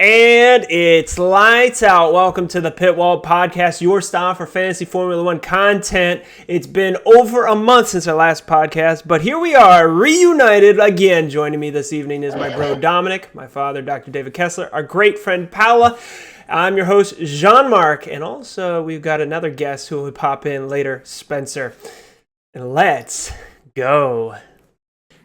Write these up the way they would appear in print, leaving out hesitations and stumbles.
And it's lights out. Welcome to the PITWALL Podcast, your style for fantasy Formula One content. It's been over a month since our last podcast, but here we are, reunited again. Joining me this evening is my bro Dominic, my father, Dr. David Kessler, our great friend Paula. I'm your host, Jean-Marc, and also we've got another guest who will pop in later, Spencer. And let's go.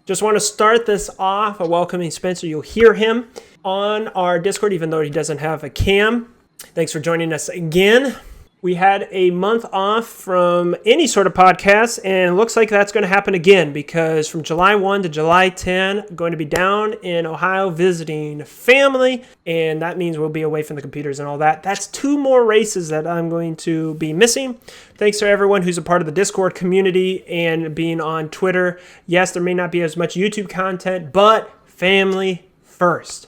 Just want to start this off by welcoming Spencer. You'll hear him on our Discord, even though he doesn't have a cam. Thanks for joining us again. We had a month off from any sort of podcast, and it looks like that's going to happen again because from July 1 to July 10, I'm going to be down in Ohio visiting family, and that means we'll be away from the computers and all that. That's 2 more races that I'm going to be missing. Thanks to everyone who's a part of the Discord community and being on Twitter. Yes, there may not be as much YouTube content, but family first.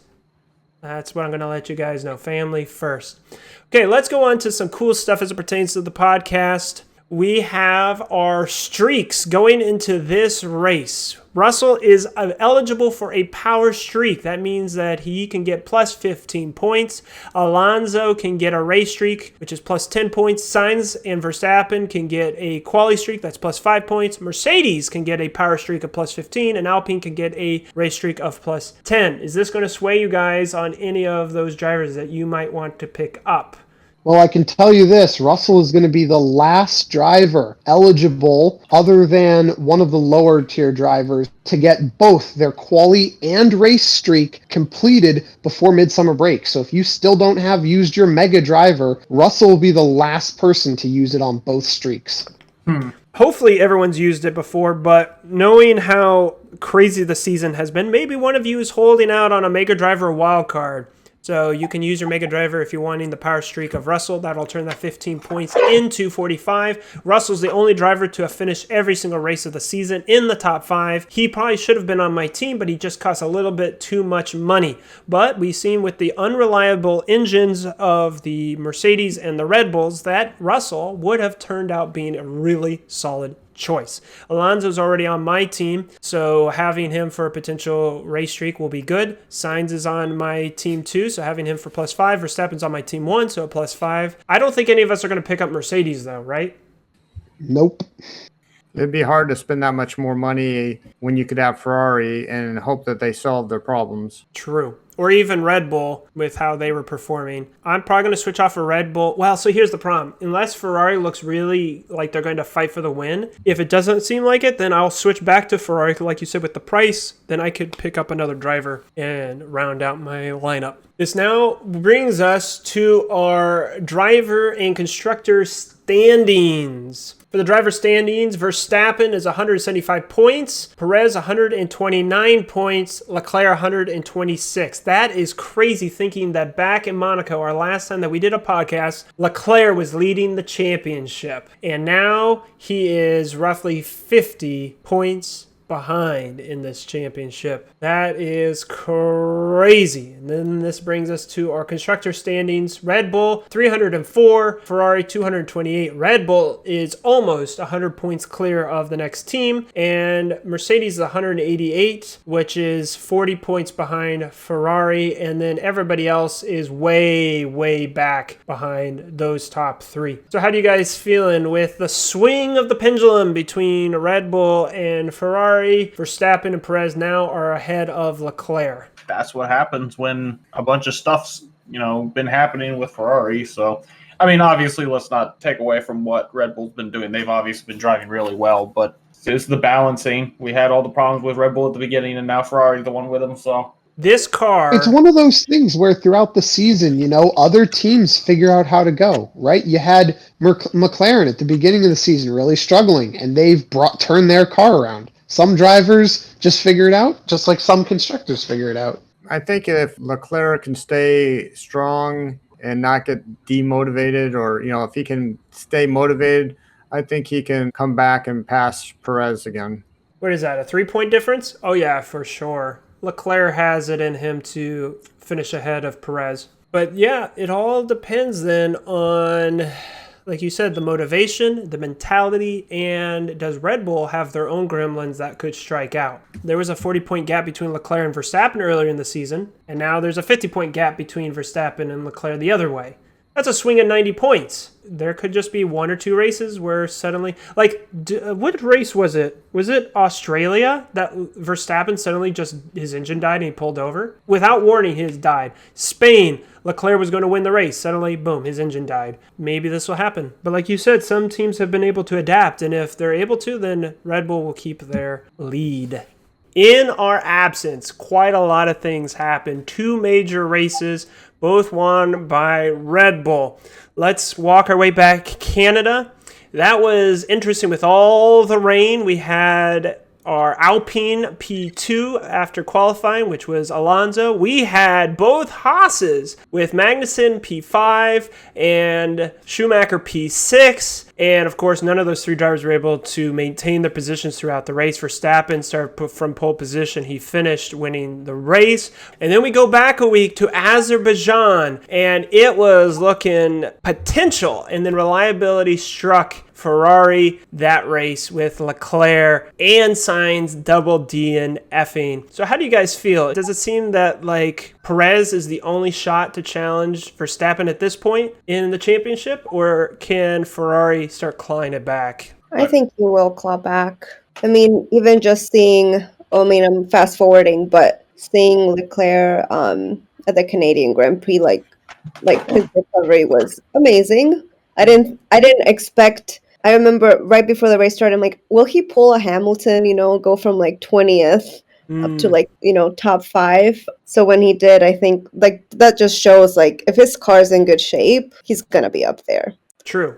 That's what I'm going to let you guys know. Family first. Okay, let's go on to some cool stuff as it pertains to the podcast. We have our streaks going into this race. Russell is eligible for a power streak. That means that he can get plus 15 points. Alonso can get a race streak, which is plus 10 points. Sainz and Verstappen can get a quali streak. That's plus 5 points. Mercedes can get a power streak of plus 15. And Alpine can get a race streak of plus 10. Is this going to sway you guys on any of those drivers that you might want to pick up? Well, I can tell you this, Russell is going to be the last driver eligible, other than one of the lower tier drivers, to get both their quali and race streak completed before midsummer break. So if you still don't have used your mega driver, Russell will be the last person to use it on both streaks. Hopefully everyone's used it before, but knowing how crazy the season has been, maybe one of you is holding out on a mega driver wild card. So you can use your mega driver if you're wanting the power streak of Russell. That'll turn that 15 points into 45. Russell's the only driver to have finished every single race of the season in the top 5. He probably should have been on my team, but he just cost a little bit too much money. But we've seen with the unreliable engines of the Mercedes and the Red Bulls that Russell would have turned out being a really solid choice. Alonso's already on my team, so having him for a potential race streak will be good. Sainz is on my team too, so having him for plus 5. Verstappen's on my team 1, so a plus 5. I don't think any of us are going to pick up Mercedes though, right? Nope. It'd be hard to spend that much more money when you could have Ferrari and hope that they solve their problems. True. Or even Red Bull with how they were performing. I'm probably going to switch off a Red Bull. Well, so here's the problem. Unless Ferrari looks really like they're going to fight for the win, if it doesn't seem like it, then I'll switch back to Ferrari. Like you said, with the price, then I could pick up another driver and round out my lineup. This now brings us to our driver and constructor standings. For the driver standings, Verstappen is 175 points, Perez 129 points, Leclerc 126. That is crazy thinking that back in Monaco, our last time that we did a podcast, Leclerc was leading the championship. And now he is roughly 50 points behind in this championship. That is crazy. And then this brings us to our constructor standings. Red Bull 304, Ferrari 228. Red Bull is almost 100 points clear of the next team, and Mercedes is 188, which is 40 points behind Ferrari, and then everybody else is way back behind those top 3. So how do you guys feeling with the swing of the pendulum between Red Bull and Ferrari? Verstappen and Perez now are ahead of Leclerc. That's what happens when a bunch of stuff's, been happening with Ferrari. So, I mean, obviously, let's not take away from what Red Bull's been doing. They've obviously been driving really well, but it's the balancing. We had all the problems with Red Bull at the beginning, and now Ferrari's the one with them, so. This car... It's one of those things where throughout the season, other teams figure out how to go, right? You had McLaren at the beginning of the season really struggling, and they've turned their car around. Some drivers just figure it out, just like some constructors figure it out. I think if Leclerc can stay strong and not get demotivated, or, if he can stay motivated, I think he can come back and pass Perez again. What is that, a 3-point difference? Oh, yeah, for sure. Leclerc has it in him to finish ahead of Perez. But, yeah, it all depends then on... like you said, the motivation, the mentality, and does Red Bull have their own gremlins that could strike out? There was a 40-point gap between Leclerc and Verstappen earlier in the season, and now there's a 50-point gap between Verstappen and Leclerc the other way. That's a swing of 90 points. There could just be one or two races where suddenly, like, what race was it? Was it Australia that Verstappen suddenly just, his engine died and he pulled over? Without warning, his died. Spain, Leclerc was going to win the race. Suddenly, boom, his engine died. Maybe this will happen. But like you said, some teams have been able to adapt. And if they're able to, then Red Bull will keep their lead. In our absence, quite a lot of things happened. 2 major races, both won by Red Bull. Let's walk our way back. Canada, that was interesting with all the rain. We had our Alpine P2 after qualifying, which was Alonso. We had both Haas's with Magnussen P5 and Schumacher P6. And of course, none of those 3 drivers were able to maintain their positions throughout the race. Verstappen started from pole position. He finished winning the race. And then we go back a week to Azerbaijan, and it was looking potential. And then reliability struck Ferrari that race with Leclerc and Sainz double DNFing. So how do you guys feel? Does it seem that like Perez is the only shot to challenge Verstappen at this point in the championship, or can Ferrari start clawing it back? I think he will claw back. I mean, even just seeing, I'm fast forwarding, but seeing Leclerc at the Canadian Grand Prix, like his recovery was amazing. I didn't expect. I remember right before the race started, I'm like, will he pull a Hamilton, go from like 20th up to like, top 5? So when he did, I think like that just shows like if his car's in good shape, he's going to be up there. True.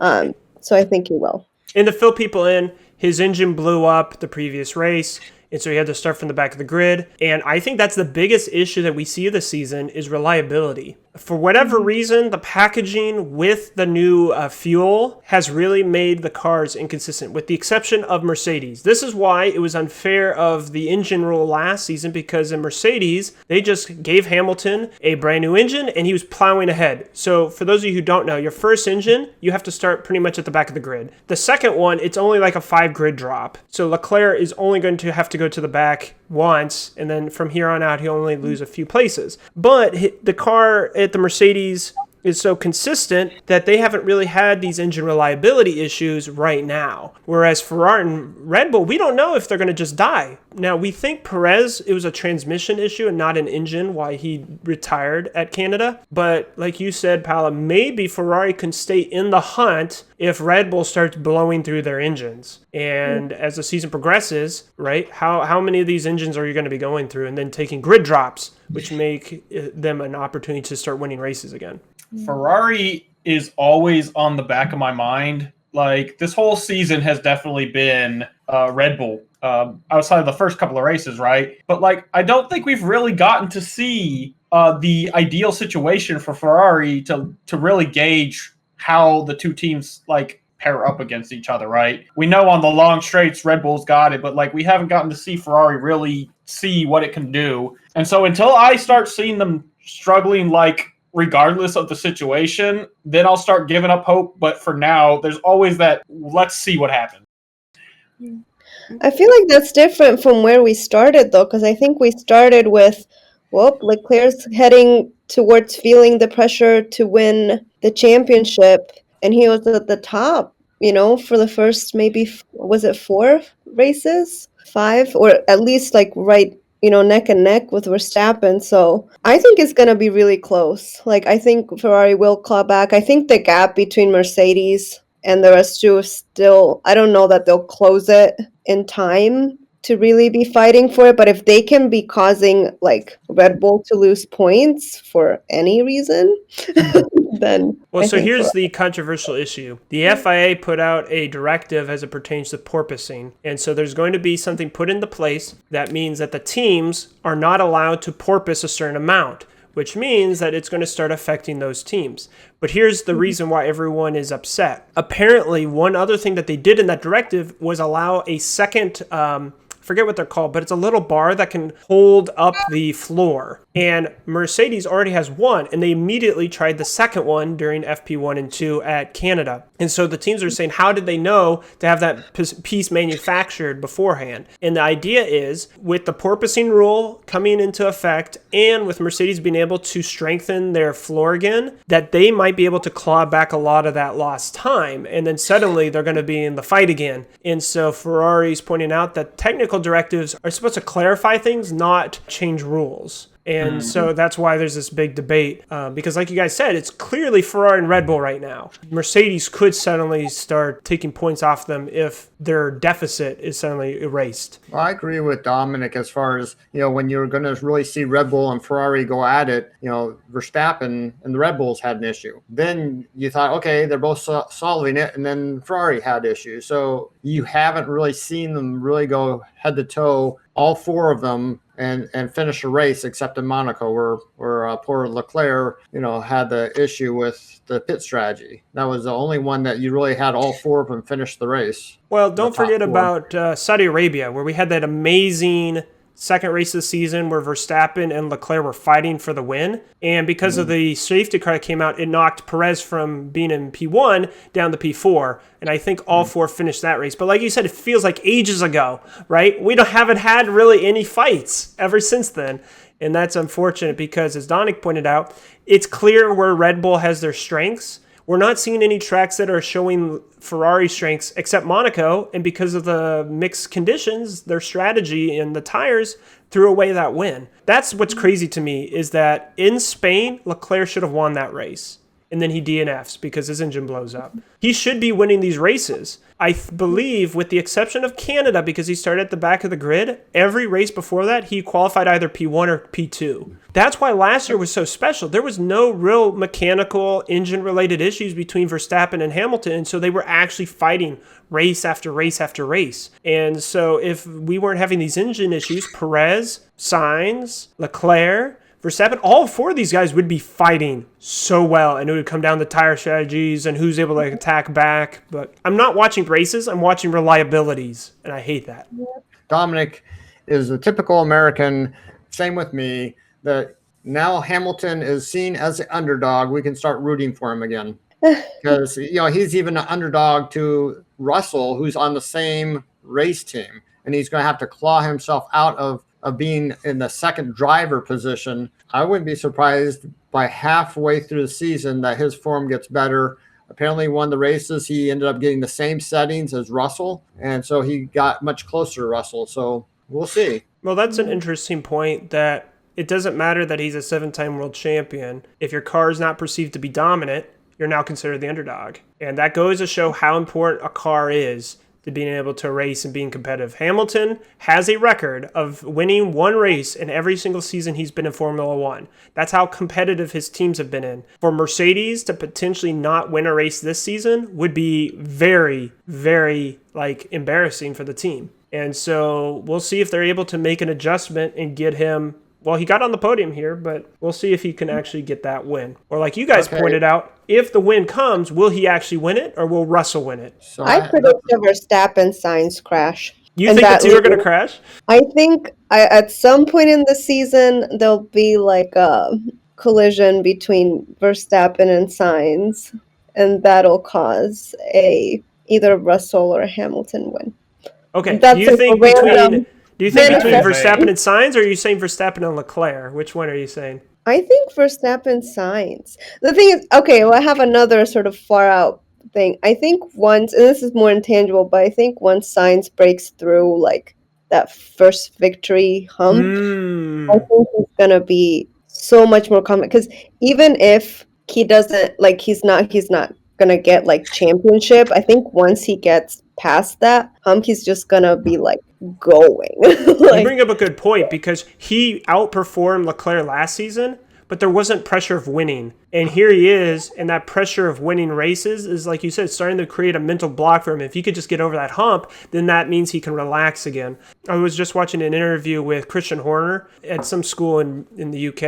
So I think he will. And to fill people in, his engine blew up the previous race, and so he had to start from the back of the grid. And I think that's the biggest issue that we see this season is reliability. For whatever reason, the packaging with the new fuel has really made the cars inconsistent, with the exception of Mercedes. This is why it was unfair of the engine rule last season, because in Mercedes, they just gave Hamilton a brand new engine and he was plowing ahead. So for those of you who don't know, your first engine, you have to start pretty much at the back of the grid. The second one, it's only like a 5 grid drop. So Leclerc is only going to have to go to the back once, and then from here on out, he'll only lose a few places. But the car at the Mercedes is so consistent that they haven't really had these engine reliability issues right now. Whereas Ferrari and Red Bull, we don't know if they're going to just die. Now, we think Perez, it was a transmission issue and not an engine, why he retired at Canada. But like you said, Paula, maybe Ferrari can stay in the hunt if Red Bull starts blowing through their engines. And as the season progresses, right, how many of these engines are you going to be going through and then taking grid drops, which make them an opportunity to start winning races again? Ferrari is always on the back of my mind. Like, this whole season has definitely been Red Bull outside of the first couple of races, right? But, like, I don't think we've really gotten to see the ideal situation for Ferrari to really gauge how the two teams, like, pair up against each other, right? We know on the long straights, Red Bull's got it, but, like, we haven't gotten to see Ferrari really see what it can do. And so until I start seeing them struggling, like, regardless of the situation, then I'll start giving up hope. But for now, there's always that, let's see what happens. I feel like that's different from where we started, though, because I think we started with, Leclerc's heading towards feeling the pressure to win the championship, and he was at the top, for the first maybe, was it 4 races? 5? Or at least, like, right, neck and neck with Verstappen. So I think it's going to be really close. Like, I think Ferrari will claw back. I think the gap between Mercedes and the rest two is still, I don't know that they'll close it in time to really be fighting for it. But if they can be causing, like, Red Bull to lose points for any reason, then... Well, so here's the controversial issue. The FIA put out a directive as it pertains to porpoising. And so there's going to be something put into place that means that the teams are not allowed to porpoise a certain amount, which means that it's going to start affecting those teams. But here's the reason why everyone is upset. Apparently, one other thing that they did in that directive was allow a second forget what they're called, but it's a little bar that can hold up the floor. And Mercedes already has one, and they immediately tried the second one during FP1 and 2 at Canada. And so the teams are saying, how did they know to have that piece manufactured beforehand? And the idea is, with the porpoising rule coming into effect and with Mercedes being able to strengthen their floor again, that they might be able to claw back a lot of that lost time. And then suddenly they're going to be in the fight again. And so Ferrari's pointing out that technical directives are supposed to clarify things, not change rules. And so that's why there's this big debate, because like you guys said, it's clearly Ferrari and Red Bull right now. Mercedes could suddenly start taking points off them if their deficit is suddenly erased. Well, I agree with Dominic as far as, when you're going to really see Red Bull and Ferrari go at it, Verstappen and the Red Bulls had an issue. Then you thought, okay, they're both solving it, and then Ferrari had issues. So you haven't really seen them really go head to toe, all four of them, and finish a race, except in Monaco, where poor Leclerc, had the issue with the pit strategy. That was the only one that you really had all four of them finish the race. Well, don't forget about Saudi Arabia, where we had that amazing second race of the season where Verstappen and Leclerc were fighting for the win. And because of the safety car that came out, it knocked Perez from being in P1 down to P4. And I think all four finished that race. But like you said, it feels like ages ago, right? We haven't had really any fights ever since then. And that's unfortunate because, as Dominic pointed out, it's clear where Red Bull has their strengths. We're not seeing any tracks that are showing Ferrari strengths except Monaco, and because of the mixed conditions, their strategy and the tires threw away that win. That's what's crazy to me, is that in Spain, Leclerc should have won that race, and then he DNFs because his engine blows up. He should be winning these races. I believe, with the exception of Canada, because he started at the back of the grid, every race before that, he qualified either P1 or P2. That's why last year was so special. There was no real mechanical, engine-related issues between Verstappen and Hamilton, and so they were actually fighting race after race after race. And so if we weren't having these engine issues, Perez, Sainz, Leclerc, Verstappen, all four of these guys would be fighting so well, and it would come down to tire strategies and who's able to attack back. But I'm not watching races, I'm watching reliabilities, and I hate that. Dominic is a typical American, same with me, that now Hamilton is seen as an underdog. We can start rooting for him again. Because, he's even an underdog to Russell, who's on the same race team, and he's going to have to claw himself out of being in the second driver position. I wouldn't be surprised by halfway through the season that his form gets better. Apparently one of the races, he ended up getting the same settings as Russell, and so he got much closer to Russell. So we'll see. Well, that's an interesting point, that it doesn't matter that he's a 7-time world champion. If your car is not perceived to be dominant, you're now considered the underdog. And that goes to show how important a car is to being able to race and being competitive. Hamilton has a record of winning one race in every single season he's been in Formula One. That's how competitive his teams have been in. For Mercedes to potentially not win a race this season would be very, very embarrassing for the team. And so we'll see if they're able to make an adjustment and get him. Well, he got on the podium here, but we'll see if he can actually get that win. Or like you guys pointed out, if the win comes, will he actually win it, or will Russell win it? So I predict a Verstappen-Sainz crash. You think the two are going to crash? I think at some point in the season, there'll be a collision between Verstappen and Sainz, and that'll cause either Russell or Hamilton win. Okay, do you think between Verstappen and Sainz, or are you saying Verstappen and Leclerc? Which one are you saying? I think Verstappen Sainz. The thing is, I have another sort of far out thing. I think once, and this is more intangible, but I think once Sainz breaks through that first victory hump, I think he's gonna be so much more confident. Because even if he doesn't, he's not gonna get championship. I think once he gets past that hump, he's just gonna be going. You bring up a good point, because he outperformed Leclerc last season, but there wasn't pressure of winning. And here he is, and that pressure of winning races is, like you said, starting to create a mental block for him. If he could just get over that hump, then that means he can relax again. I was just watching an interview with Christian Horner at some school in the UK,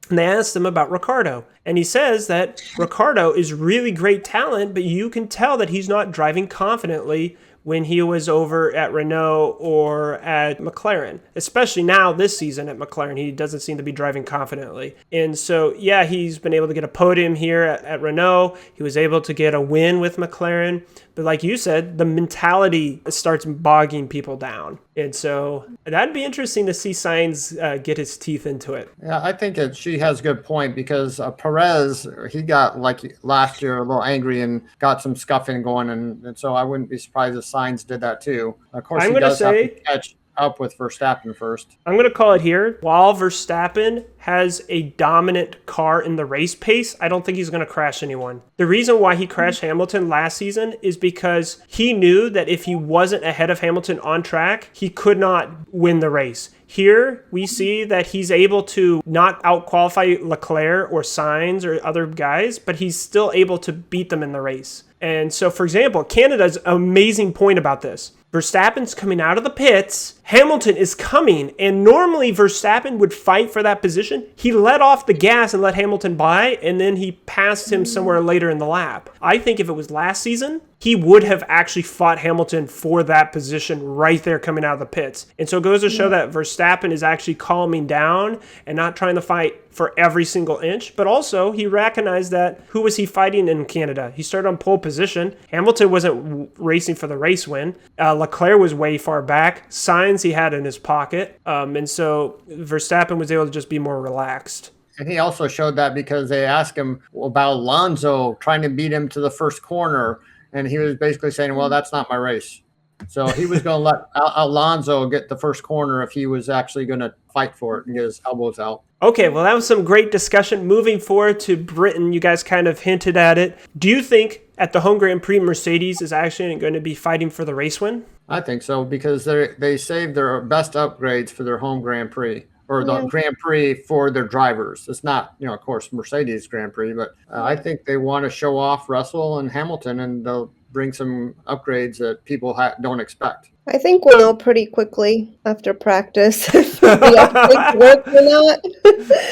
and they asked him about Ricciardo. And he says that Ricciardo is really great talent, but you can tell that he's not driving confidently when he was over at Renault or at McLaren, especially now this season at McLaren. He doesn't seem to be driving confidently. And so, yeah, he's been able to get a podium here at Renault. He was able to get a win with McLaren. But like you said, the mentality starts bogging people down. And so that'd be interesting to see Sainz get his teeth into it. Yeah, I think she has a good point because Perez, he got like last year a little angry and got some scuffing going. And so I wouldn't be surprised if Sainz did that too. Of course, he does have to catch up with Verstappen first. I'm going to call it here. While Verstappen has a dominant car in the race pace, I don't think he's going to crash anyone. The reason why he crashed Hamilton last season is because he knew that if he wasn't ahead of Hamilton on track, he could not win the race. Here, we see that he's able to not out-qualify Leclerc or Sainz or other guys, but he's still able to beat them in the race. And so, for example, Canada's an amazing point about this. Verstappen's coming out of the pits. Hamilton is coming, and normally Verstappen would fight for that position. He let off the gas and let Hamilton by, and then he passed him somewhere later in the lap. I think if it was last season, he would have actually fought Hamilton for that position right there coming out of the pits. And so it goes to show that Verstappen is actually calming down and not trying to fight for every single inch, but also he recognized that who was he fighting in Canada? He started on pole position. Hamilton wasn't racing for the race win. Leclerc was way far back. Sainz he had in his pocket. And so Verstappen was able to just be more relaxed. And he also showed that because they asked him about Alonso trying to beat him to the first corner. And he was basically saying, well, that's not my race. So he was going to let Alonso get the first corner if he was actually going to fight for it and get his elbows out. Okay, well, that was some great discussion. Moving forward to Britain, you guys kind of hinted at it. Do you think at the home Grand Prix, Mercedes is actually going to be fighting for the race win? I think so because they saved their best upgrades for their home Grand Prix. Or the Grand Prix for their drivers. It's not, of course, Mercedes Grand Prix, but I think they want to show off Russell and Hamilton, and they'll bring some upgrades that people don't expect. I think we'll know pretty quickly after practice if the upgrades work or not.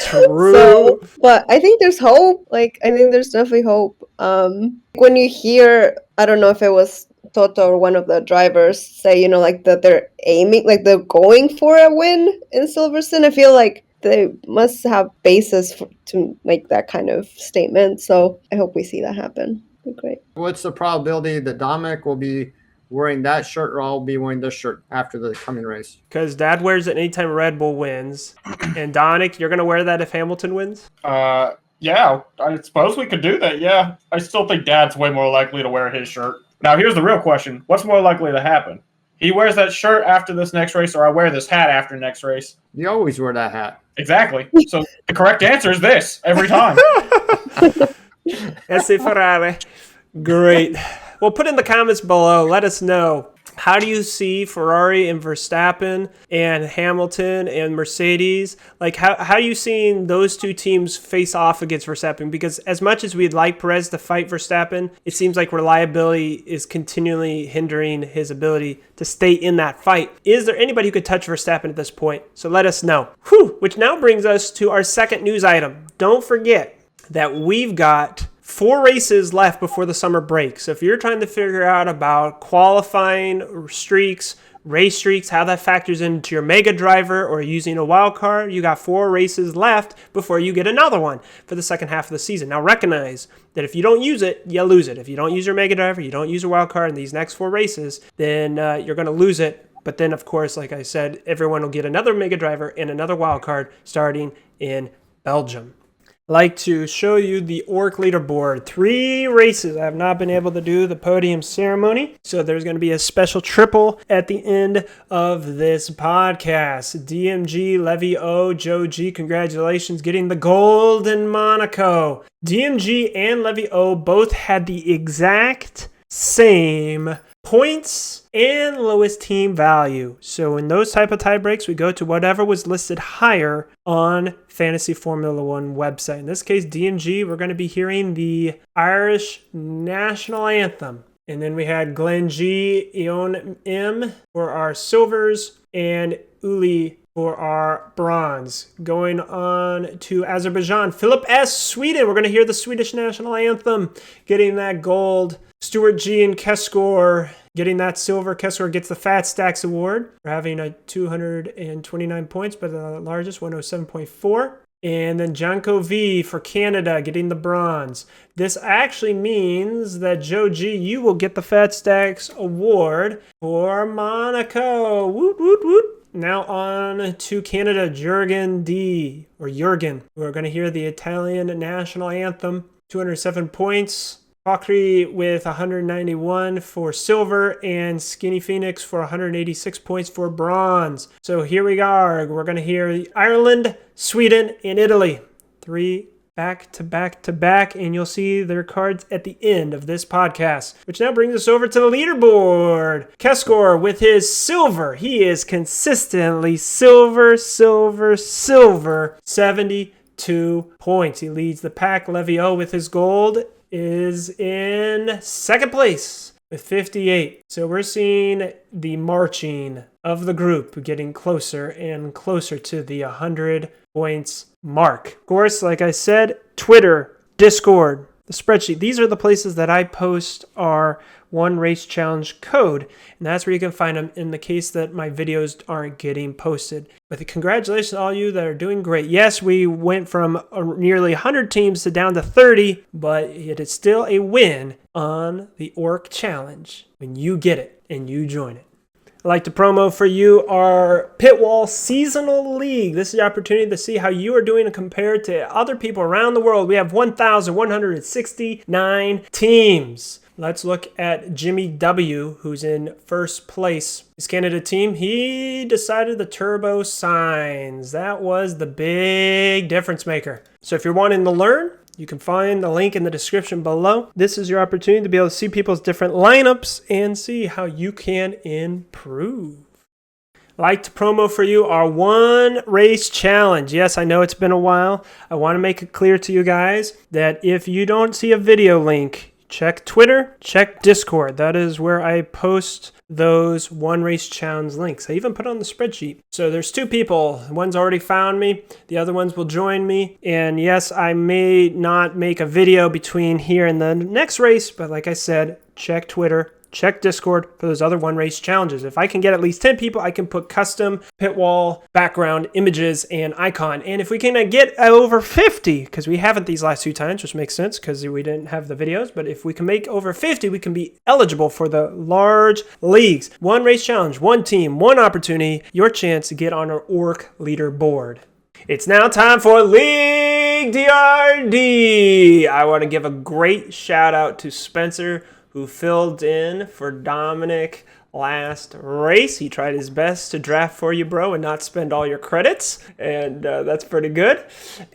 True. But I think there's hope. I think there's definitely hope. When you hear, I don't know if it was Toto or one of the drivers say, that they're aiming, they're going for a win in Silverstone. I feel like they must have basis to make that kind of statement. So I hope we see that happen. That'd be great. What's the probability that Dominic will be wearing that shirt or I'll be wearing this shirt after the coming race? Because Dad wears it anytime Red Bull wins. And Dominic, you're going to wear that if Hamilton wins? Yeah, I suppose we could do that, yeah. I still think Dad's way more likely to wear his shirt. Now, here's the real question. What's more likely to happen? He wears that shirt after this next race, or I wear this hat after next race? You always wear that hat. Exactly. So the correct answer is this every time. Esse Ferrari. Great. Well, put in the comments below. Let us know. How do you see Ferrari and Verstappen and Hamilton and Mercedes? How are you seeing those two teams face off against Verstappen? Because as much as we'd like Perez to fight Verstappen, it seems like reliability is continually hindering his ability to stay in that fight. Is there anybody who could touch Verstappen at this point? So let us know. Which now brings us to our second news item. Don't forget that we've got 4 races left before the summer break. So if you're trying to figure out about qualifying streaks, race streaks, how that factors into your mega driver or using a wild card, you got 4 races left before you get another one for the second half of the season. Now recognize that if you don't use it, you lose it. If you don't use your mega driver, you don't use a wild card in these next 4 races, then you're going to lose it. But then, of course, like I said, everyone will get another mega driver and another wild card starting in Belgium. Like to show you the ORC Leaderboard. 3 races. I have not been able to do the podium ceremony, so there's going to be a special triple at the end of this podcast. DMG, Levy O, Joe G, congratulations getting the gold in Monaco. DMG and Levy O both had the exact same points and lowest team value. So in those type of tie breaks, we go to whatever was listed higher on Fantasy Formula One website. In this case, DMG, we're going to be hearing the Irish National Anthem. And then we had Glenn G, Eon M for our silvers, and Uli for our bronze. Going on to Azerbaijan, Philip S, Sweden. We're going to hear the Swedish National Anthem, getting that gold. Stuart G and Keskor getting that silver. Keskor gets the Fat Stacks Award for having a 229 points, but the largest, 107.4. And then Janko V for Canada getting the bronze. This actually means that Joe G, you will get the Fat Stacks Award for Monaco. Woot, woot, woot. Now on to Canada, Jurgen D, or Jurgen. We're going to hear the Italian National Anthem, 207 points. Fakri with 191 for silver, and Skinny Phoenix for 186 points for bronze. So here we are. We're going to hear Ireland, Sweden, and Italy. 3 back to back to back, and you'll see their cards at the end of this podcast, which now brings us over to the leaderboard. Keskor with his silver. He is consistently silver, 72 points. He leads the pack. Levio with his gold is in second place with 58. So we're seeing the marching of the group getting closer and closer to the 100 points mark. Of course, like I said, Twitter, Discord, the spreadsheet. These are the places that I post our One Race Challenge code, and that's where you can find them in the case that my videos aren't getting posted. But congratulations to all you that are doing great. Yes, we went from nearly 100 teams to down to 30, but it is still a win on the ORC Challenge when you get it and you join it. I'd like to promo for you our PITWALL Seasonal League. This is the opportunity to see how you are doing compared to other people around the world. We have 1,169 teams. Let's look at Jimmy W., who's in first place. His Canada team, he decided the turbo signs. That was the big difference maker. So if you're wanting to learn, you can find the link in the description below. This is your opportunity to be able to see people's different lineups and see how you can improve. I'd like to promo for you our One Race Challenge. Yes, I know it's been a while. I want to make it clear to you guys that if you don't see a video link, check Twitter, check Discord. That is where I post those One Race Challenge links. I even put it on the spreadsheet. So there's 2 people. One's already found me. The other ones will join me. And yes, I may not make a video between here and the next race, but like I said, check Twitter, check Discord for those other One Race Challenges. If I can get at least 10 people, I can put custom PITWALL background images and icon. And if we can get over 50, because we haven't these last 2 times, which makes sense because we didn't have the videos, but if we can make over 50, we can be eligible for the large leagues. One Race Challenge, one team, one opportunity, your chance to get on our ORC Leaderboard. It's now time for League DRD. I want to give a great shout out to Spencer, who filled in for Dominic last race. He tried his best to draft for you, bro, and not spend all your credits, and that's pretty good.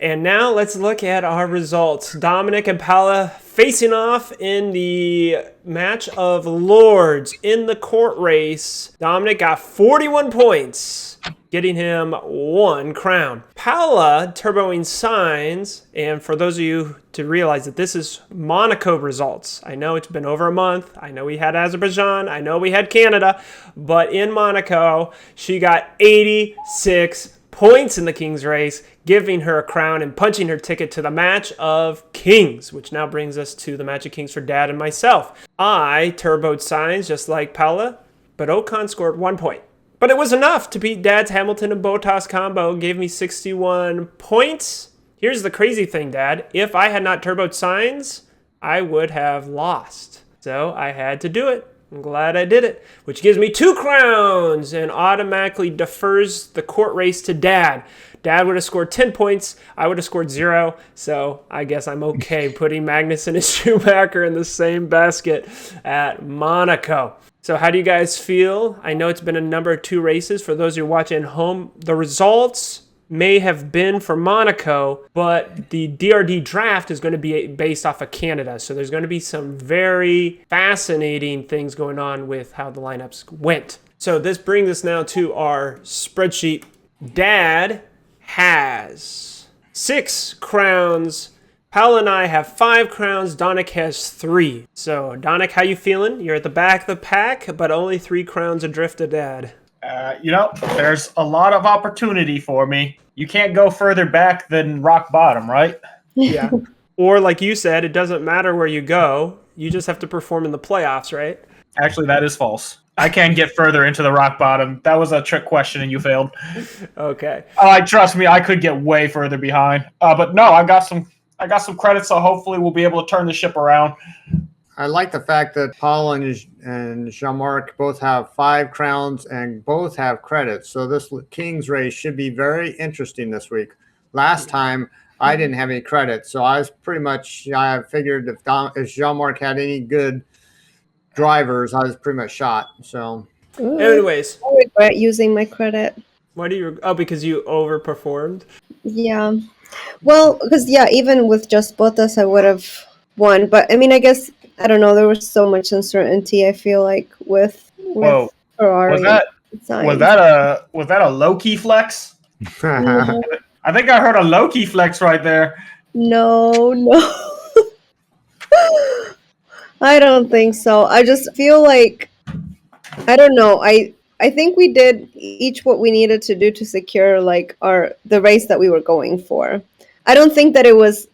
And now let's look at our results. Dominic and Paula facing off in the match of Lords in the court race. Dominic got 41 points, getting him 1 crown. Paula turboing signs, and for those of you to realize that this is Monaco results. I know it's been over a month. I know we had Azerbaijan. I know we had Canada. But in Monaco, she got 86 points in the Kings race, giving her a crown and punching her ticket to the Match of Kings, which now brings us to the Match of Kings for Dad and myself. I turboed signs just like Paula, but Ocon scored 1 point. But it was enough to beat Dad's Hamilton and Bottas combo, gave me 61 points. Here's the crazy thing, Dad. If I had not turboed signs, I would have lost. So I had to do it. I'm glad I did it, which gives me 2 crowns and automatically defers the court race to Dad. Dad would have scored 10 points. I would have scored 0. So I guess I'm okay putting Magnussen and Schumacher in the same basket at Monaco. So how do you guys feel? I know it's been a number of 2 races. For those who are watching at home, the results may have been for Monaco, but the DRD draft is going to be based off of Canada. So there's going to be some very fascinating things going on with how the lineups went. So this brings us now to our spreadsheet. Dad has 6 crowns. Paula and I have 5 crowns. Donick has 3. So Donick, how you feeling? You're at the back of the pack, but only 3 crowns adrift to Dad. There's a lot of opportunity for me. You can't go further back than rock bottom, right? Yeah. Or like you said, it doesn't matter where you go. You just have to perform in the playoffs, right? Actually, that is false. I can't get further into the rock bottom. That was a trick question, and you failed. Okay. Trust me, I could get way further behind. But no, I got some credits, so hopefully we'll be able to turn the ship around. I like the fact that Paul and Jean-Marc both have 5 crowns and both have credits. So this King's race should be very interesting this week. Last time, I didn't have any credits, so I was pretty much, I figured if Jean-Marc had any good drivers, I was pretty much shot. So, anyways, I regret using my credit. Why do you? Oh, because you overperformed. Yeah. Well, because even with just Bottas, I would have won. But I mean, I guess I don't know. There was so much uncertainty. I feel like with Whoa. Ferrari. Was that a low key flex? No. I think I heard a low key flex right there. No. I don't think so. I just feel like I don't know. I think we did each what we needed to do to secure like the race that we were going for. I don't think that it was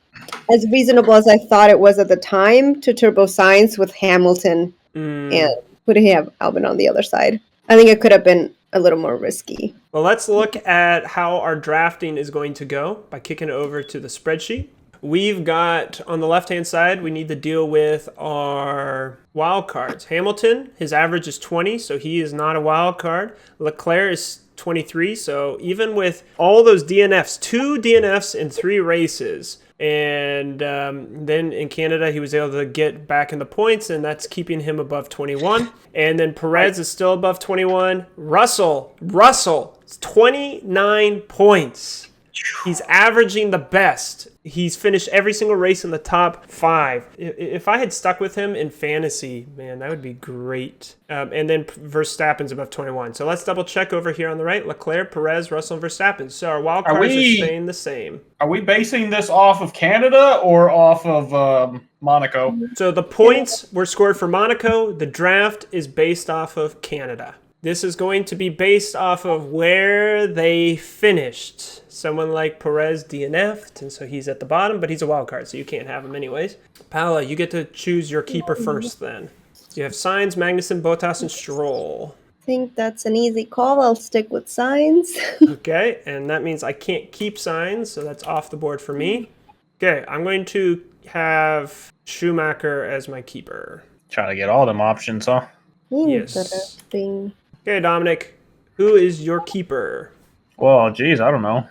as reasonable as I thought it was at the time to turbo Sainz with Hamilton and would he have Albon on the other side. I think it could have been a little more risky. Well, let's look at how our drafting is going to go by kicking it over to the spreadsheet. We've got, on the left-hand side, we need to deal with our wild cards. Hamilton, his average is 20, so he is not a wild card. Leclerc is 23, so even with all those DNFs, 2 DNFs in 3 races, and then in Canada, he was able to get back in the points, and that's keeping him above 21. And then Perez is still above 21. Russell, 29 points. He's averaging the best. He's finished every single race in the top 5. If I had stuck with him in fantasy, man, that would be great. And then Verstappen's above 21. So let's double check over here on the right. Leclerc, Perez, Russell, and Verstappen. So our wild cards are staying the same. Are we basing this off of Canada or off of Monaco? So the points were scored for Monaco. The draft is based off of Canada. This is going to be based off of where they finished. Someone like Perez DNF'd, and so he's at the bottom, but he's a wild card, so you can't have him anyways. Paola, you get to choose your keeper first then. You have Sainz, Magnussen, Bottas, and Stroll. I think that's an easy call. I'll stick with Sainz. Okay, and that means I can't keep Sainz, so that's off the board for me. Okay, I'm going to have Schumacher as my keeper. Trying to get all them options, huh? Yes. Okay, Dominic, who is your keeper? Well, geez, I don't know.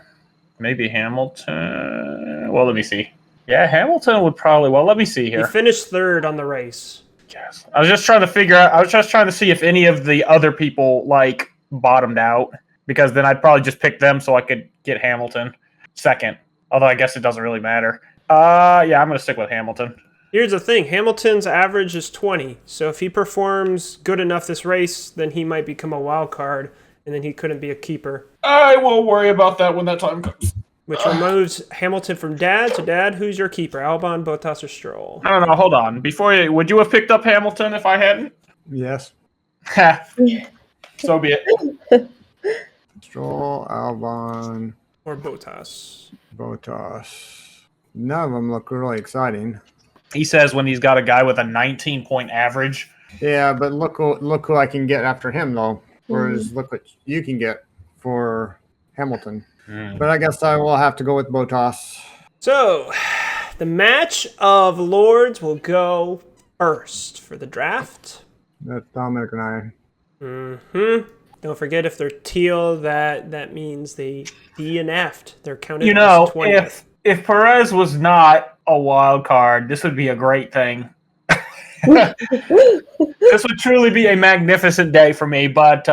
Maybe Hamilton. Well, let me see. Yeah, Hamilton would probably. Well, let me see here. He finished 3rd on the race. Yes. I was just trying to figure out. I was just trying to see if any of the other people like bottomed out, because then I'd probably just pick them so I could get Hamilton 2nd. Although I guess it doesn't really matter. Yeah, I'm gonna stick with Hamilton. Here's the thing. Hamilton's average is 20. So if he performs good enough this race, then he might become a wild card, and then he couldn't be a keeper. I will worry about that when that time comes. Which removes Hamilton from Dad. So, Dad, who's your keeper? Albon, Bottas, or Stroll? No, hold on. Would you have picked up Hamilton if I hadn't? Yes. So be it. Stroll, Albon, Or Bottas. None of them look really exciting. He says when he's got a guy with a 19-point average. Yeah, but look who I can get after him, though. Whereas look what you can get for Hamilton. But I guess I will have to go with Bottas. So, the match of lords will go first for the draft. That's Dominic and I. Don't forget, if they're teal, that means they DNF'd. They're counted as 20th. If Perez was not a wild card, this would be a great thing. This would truly be a magnificent day for me, but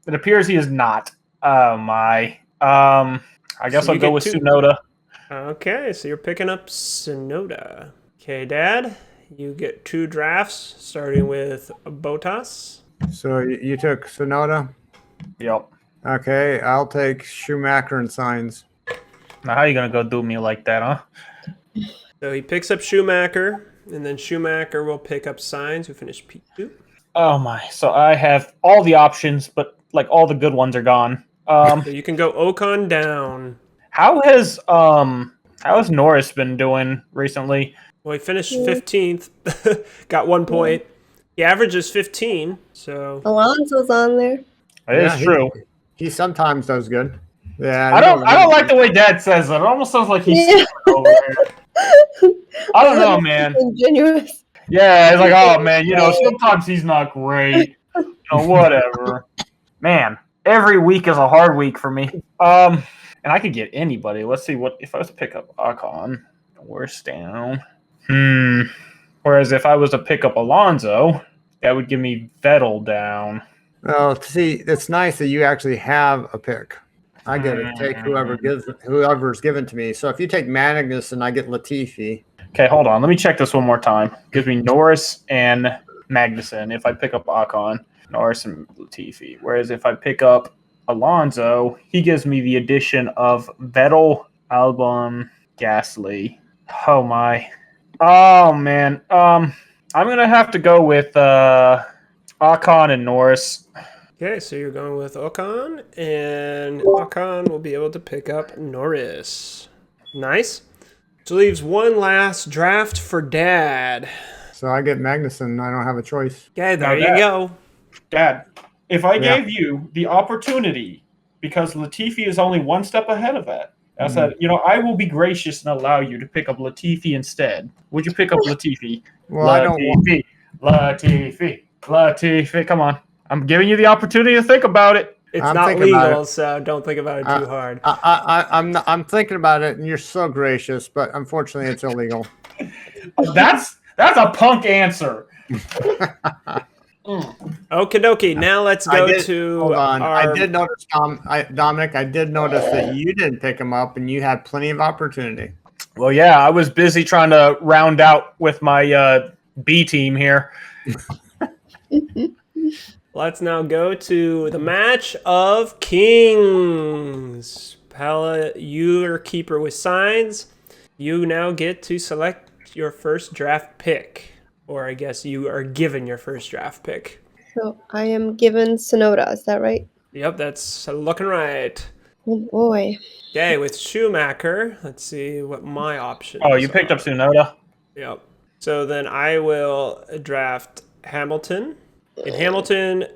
it appears he is not. Oh my. I guess I'll go with Tsunoda. Okay, so you're picking up Tsunoda. Okay, Dad, you get 2 drafts, starting with Bottas. So you took Tsunoda? Yep. Okay, I'll take Schumacher and Sainz. Now, how are you going to go do me like that, huh? So he picks up Schumacher, and then Schumacher will pick up Sainz, who finished P2. Oh my, so I have all the options, but like all the good ones are gone. So you can go Ocon down. How has How's Norris been doing recently? Well, he finished 15th, got 1 point. He averages 15, so... Alonso's on there. It is true. He sometimes does good. Yeah, I don't like the way Dad says it. It almost sounds like he's over here. I don't know, man. Ingenuous. Yeah, it's like, oh man, sometimes he's not great. Whatever. Man, every week is a hard week for me. And I could get anybody. Let's see what if I was to pick up Ocon, worse down. Whereas if I was to pick up Alonso, that would give me Vettel down. Well, see, it's nice that you actually have a pick. I get to take whoever's given to me. So if you take Magnussen, I get Latifi. Okay, hold on. Let me check this one more time. Gives me Norris and Magnussen if I pick up Ocon, Norris and Latifi. Whereas if I pick up Alonso, he gives me the addition of Vettel, Albon, Gasly. Oh my. Oh man. I'm gonna have to go with Ocon and Norris. Okay, so you're going with Ocon, and Ocon will be able to pick up Norris. Nice. So leaves one last draft for Dad. So I get Magnussen. I don't have a choice. Okay, there you go. Dad, if I gave you the opportunity, because Latifi is only one step ahead of that, I said, I will be gracious and allow you to pick up Latifi instead. Would you pick up Latifi? Well, I don't want... Latifi, come on. I'm giving you the opportunity to think about it. It's not legal, so don't think about it too hard. I'm thinking about it, and you're so gracious, but unfortunately, it's illegal. That's a punk answer. Okie dokie. Now let's go to. Hold on. I did notice, Dominic. I did notice that you didn't pick him up, and you had plenty of opportunity. Well, yeah, I was busy trying to round out with my B team here. Let's now go to the match of kings. Pella, you're keeper with signs. You now get to select your first draft pick. Or I guess you are given your first draft pick. So I am given Sonoda, is that right? Yep, that's looking right. Oh boy. Okay, with Schumacher, let's see what my options are. Oh, you picked up Tsunoda? Yep. So then I will draft Hamilton. In Hamilton,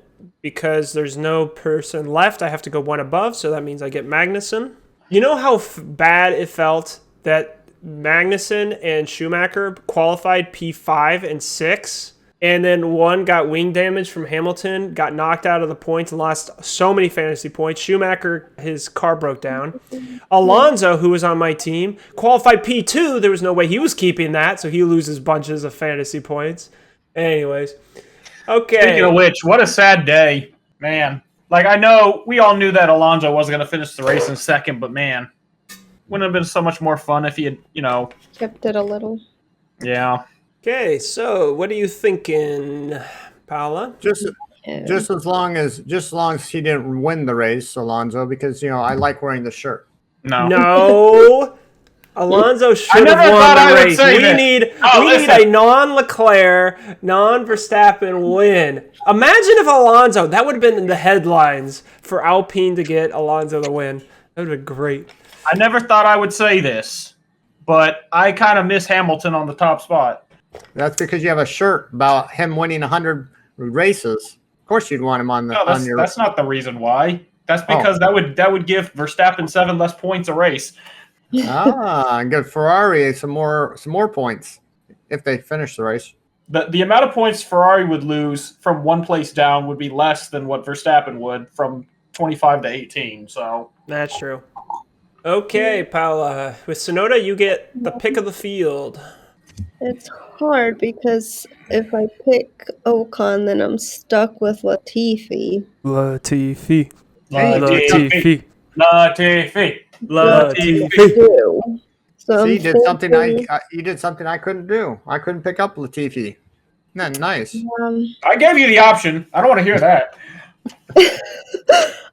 because there's no person left, I have to go one above, so that means I get Magnussen. You know how bad it felt that Magnussen and Schumacher qualified P5 and 6, and then one got wing damage from Hamilton, got knocked out of the points and lost so many fantasy points. Schumacher, his car broke down. Alonso, who was on my team, qualified P2. There was no way he was keeping that, so he loses bunches of fantasy points. Anyways. Okay. Speaking of which, what a sad day, man. Like, I know we all knew that Alonso wasn't going to finish the race in second, but man, wouldn't it have been so much more fun if he had, kept it a little. Yeah. Okay, so what are you thinking, Paula? Just as long as he didn't win the race, Alonso, because I like wearing the shirt. No. Alonso should have won the race. We need a non-Leclerc, non-Verstappen win. Imagine if Alonso, that would have been in the headlines for Alpine to get Alonso the win. That would have been great. I never thought I would say this, but I kind of miss Hamilton on the top spot. That's because you have a shirt about him winning 100 races. Of course you'd want him on your... That's not the reason why. That's because that would give Verstappen 7 less points a race. And give Ferrari some more points if they finish the race. The amount of points Ferrari would lose from one place down would be less than what Verstappen would from 25 to 18. So that's true. Okay, Paula. With Tsunoda, you get the pick of the field. It's hard because if I pick Ocon, then I'm stuck with Latifi. Latifi. So see, you did something I couldn't do. I couldn't pick up Latifi. Isn't that nice? I gave you the option. I don't want to hear that.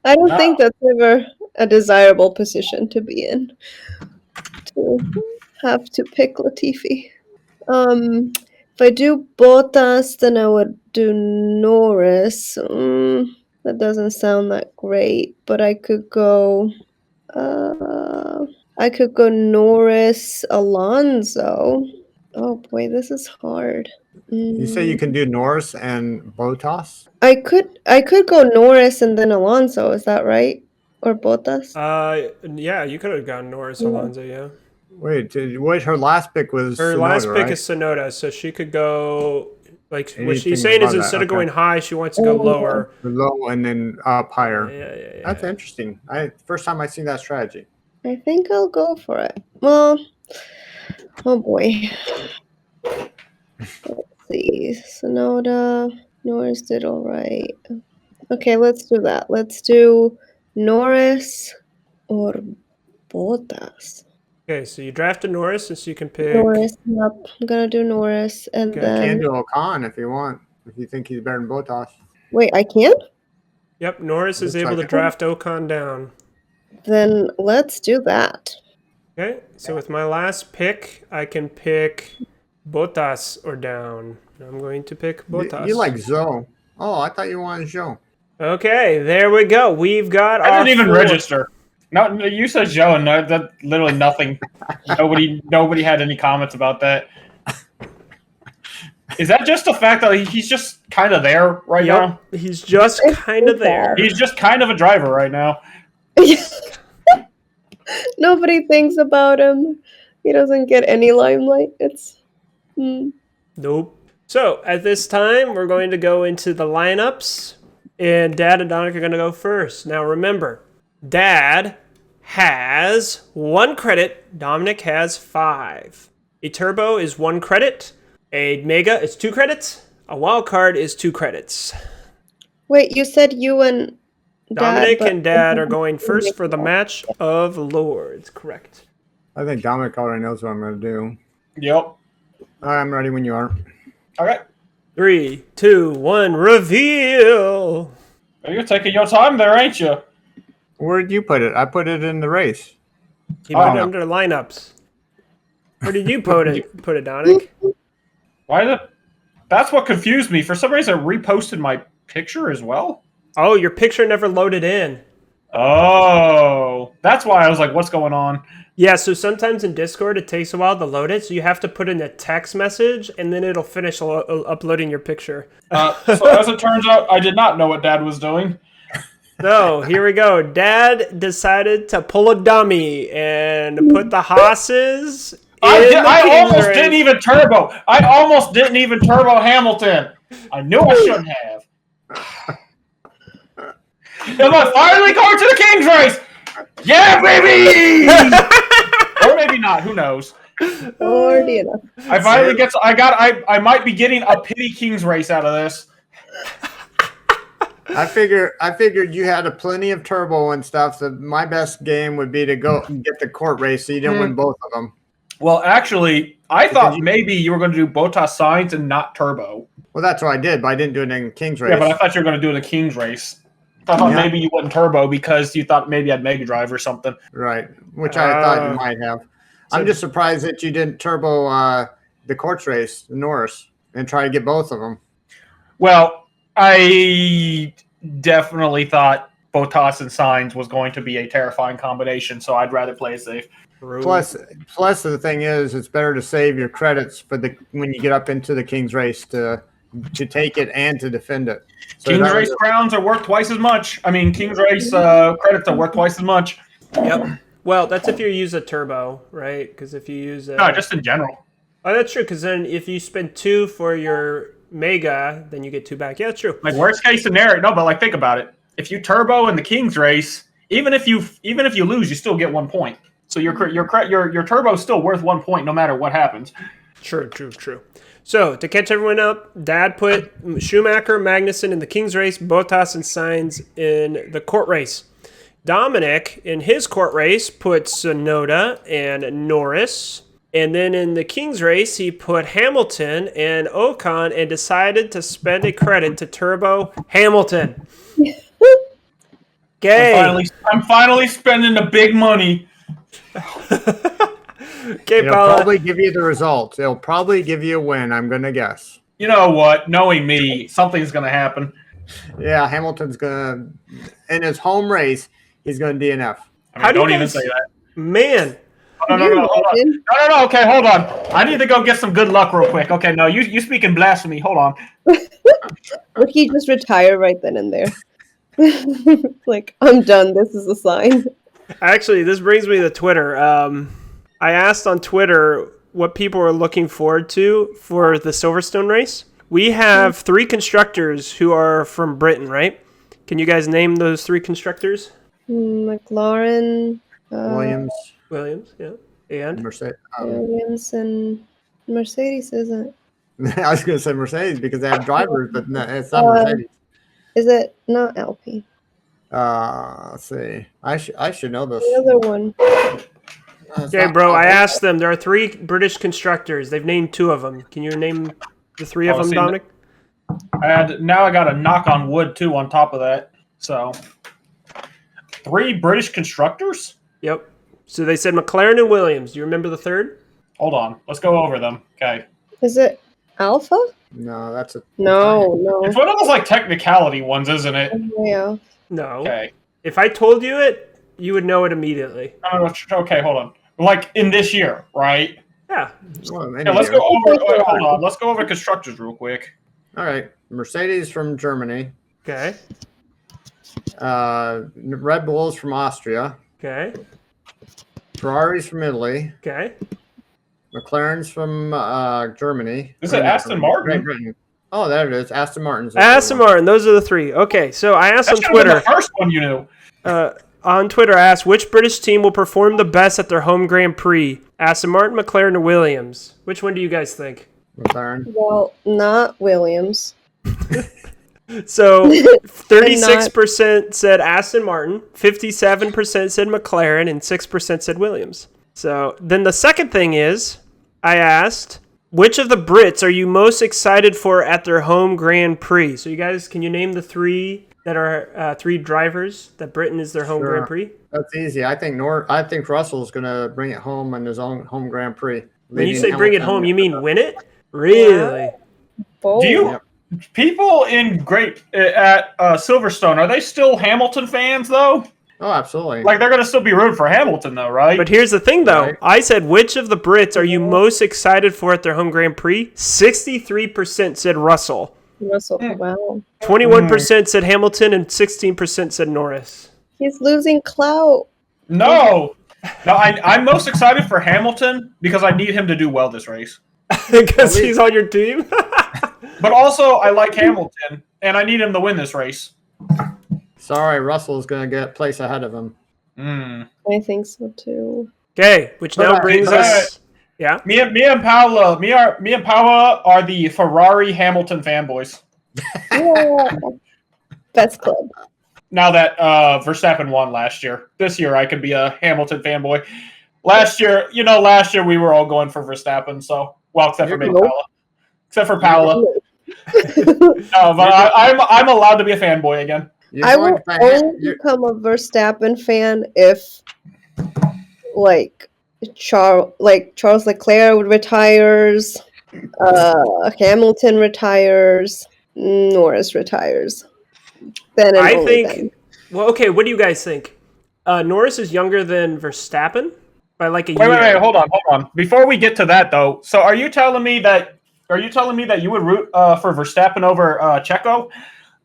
I don't think that's ever a desirable position to be in. To have to pick Latifi. If I do Bottas, then I would do Norris. That doesn't sound that great, but I could go. I could go Norris, Alonso. Oh boy, this is hard. You say you can do Norris and Bottas? I could go Norris and then Alonso. Is that right? Or Bottas? Yeah, you could have gone Norris, Yeah. Alonso, yeah. Wait, what her last pick was? Her Tsunoda, last pick right? is Sonoda, so she could go, like, what Anything she's saying is above that, instead of okay. going high, she wants to go Oh. lower. Low and then up higher. Yeah. That's interesting. First time I seen that strategy. I think I'll go for it. Well, oh boy. Let's see. Sonoda, Norris did all right. Okay, let's do that. Let's do Norris or Bottas. Okay, so you drafted Norris, and so you can pick. Norris, yep. I'm gonna do Norris, and Okay. You can then do Ocon if you want. If you think he's better than Bottas. wait, I can? Yep, Norris is Looks able to like- draft Ocon down. Then let's do that. Okay, so with my last pick, I can pick Bottas or down. I'm going to pick Bottas. You like Zoe. Oh, I thought you wanted Joe. Okay, there we go. We've got I our didn't even four. register. No, you said Joe, and that literally nothing. Nobody had any comments about that. Is that just the fact that he's just kind of there right now? Yep, he's just It's kind of so there. bad. He's just kind of a driver right now. Nobody thinks about him. He doesn't get any limelight. It's Nope. So at this time, we're going to go into the lineups, and Dad and Dominic are going to go first. Now remember, Dad has 1 credit. Dominic has 5. A turbo is 1 credit. A mega is 2 credits. A wild card is 2 credits. wait. You said you and Dominic Dad, and Dad are going first for the match of Lords. Correct. I think Dominic already knows what I'm going to do. Yep. All right, I'm ready when you are. Okay. 3, 2, 1, reveal. You're taking your time there, ain't you? Where did you put it? I put it in the race. He put it no. under lineups. Where did you put it, Dominic? Why the? That's what confused me. For some reason, it reposted my picture as well. Oh, your picture never loaded in. Oh, that's why I was like, "What's going on?" Yeah, so sometimes in Discord it takes a while to load it, so you have to put in a text message, and then it'll finish uploading your picture. So as it turns out, I did not know what Dad was doing. So here we go. Dad decided to pull a dummy and put the Hosses. I almost didn't even turbo. I almost didn't even turbo Hamilton. I knew I shouldn't have. Am I finally going to the King's race? Yeah, baby! Or maybe not. Who knows? already enough. I finally get. I might be getting a pity King's race out of this. I figured you had a plenty of turbo and stuff. So my best game would be to go and get the court race, so you didn't win both of them. Well, actually, I thought maybe you were going to do Bottas Sainz and not turbo. Well, that's what I did, but I didn't do it in King's race. Yeah, but I thought you were going to do the King's race. I thought maybe you wouldn't turbo because you thought maybe I'd Mega Drive or something. Right, which I thought you might have. I'm just surprised that you didn't turbo the courts race, Norris, and try to get both of them. Well, I definitely thought Bottas and Sainz was going to be a terrifying combination, so I'd rather play it safe. Plus, the thing is, it's better to save your credits for when you get up into the King's race to take it and to defend it. So King's race crowns are worth twice as much. I mean, King's race credits are worth twice as much. Yep. Well, that's if you use a turbo, right? Because if you use No, just in general. Oh, that's true. Because then if you spend 2 for your Mega, then you get 2 back. Yeah, that's true. Like worst case scenario, no, but like think about it. If you turbo in the King's race, even if you lose, you still get 1 point. So your turbo is still worth 1 point no matter what happens. True. So to catch everyone up, Dad put Schumacher, Magnussen in the King's race, Bottas and Sainz in the court race. Dominic in his court race put Tsunoda and Norris. And then in the King's race, he put Hamilton and Ocon and decided to spend a credit to turbo Hamilton. Okay. I'm finally spending the big money. Okay, It'll Paula. probably give you the results. It'll probably give you a win, I'm going to guess. You know what? Knowing me, something's going to happen. Yeah, Hamilton's going to, in his home race, he's going to DNF. I mean, don't even say that. Man, No, hold on. No, okay, hold on. I need to go get some good luck real quick. Okay, no, you speaking blasphemy. Hold on. Or he just retired right then and there. Like, I'm done. This is a sign. Actually, this brings me to Twitter. I asked on Twitter what people are looking forward to for the Silverstone race. We have 3 constructors who are from Britain, right? Can you guys name those 3 constructors? McLaren, Williams, yeah. And? Williams and Mercedes isn't. I was going to say Mercedes because they have drivers, but no, it's not Mercedes. Is it not Alpine? Let's see. I should know this. The other one. Okay, bro, I asked them. There are 3 British constructors. They've named 2 of them. Can you name the 3 of them, Dominic? And now I got a knock on wood, too, on top of that. So, 3 British constructors? Yep. So they said McLaren and Williams. Do you remember the third? Hold on. Let's go over them. Okay. Is it Alpha? No, that's a... No. It's one of those, like, technicality ones, isn't it? Yeah. No. Okay. If I told you it, you would know it immediately. Okay, hold on. Like, in this year, right? Yeah. Let's go over... hold on. Let's go over constructors real quick. All right. Mercedes from Germany. Okay. Red Bulls from Austria. Okay. Ferraris from Italy. Okay. McLaren's from Germany. Is it Aston Martin? Great Britain. Oh, there it is. Aston Martin's. Aston Martin. Those are the 3. Okay. So I asked on Twitter. The first one you knew. On Twitter, I asked which British team will perform the best at their home Grand Prix. Aston Martin, McLaren, or Williams? Which one do you guys think? McLaren. Well, not Williams. So 36% said Aston Martin, 57% said McLaren, and 6% said Williams. So then the second thing is, I asked, which of the Brits are you most excited for at their home Grand Prix? So you guys, can you name the 3 that are 3 drivers that Britain is their home Grand Prix? That's easy. I think Russell's going to bring it home on his own home Grand Prix. When you say bring it home, you mean win it? Really? Bold. Do you... People in at Silverstone, are they still Hamilton fans, though? Oh, absolutely. Like, they're going to still be rooting for Hamilton, though, right? But here's the thing, though. Right. I said, which of the Brits are you most excited for at their home Grand Prix? 63% said Russell. Russell, wow. 21% said Hamilton, and 16% said Norris. He's losing clout. No, I'm most excited for Hamilton because I need him to do well this race. Because he's on your team? But also, I like Hamilton, and I need him to win this race. Sorry, Russell's going to get a place ahead of him. I think so, too. Okay, which now brings us... Yeah? Me and Paula are the Ferrari Hamilton fanboys. Yeah. Best club. Now that Verstappen won last year. This year I could be a Hamilton fanboy. Last year we were all going for Verstappen, so except for Paula. Except for Paula. No, but I'm allowed to be a fanboy again. I will only become a Verstappen fan if Charles Leclerc retires, Hamilton retires, Norris retires. Then and only then. Well, okay, what do you guys think? Norris is younger than Verstappen by like a year. Wait, hold on. Before we get to that, though, so are you telling me that you would root for Verstappen over Checo?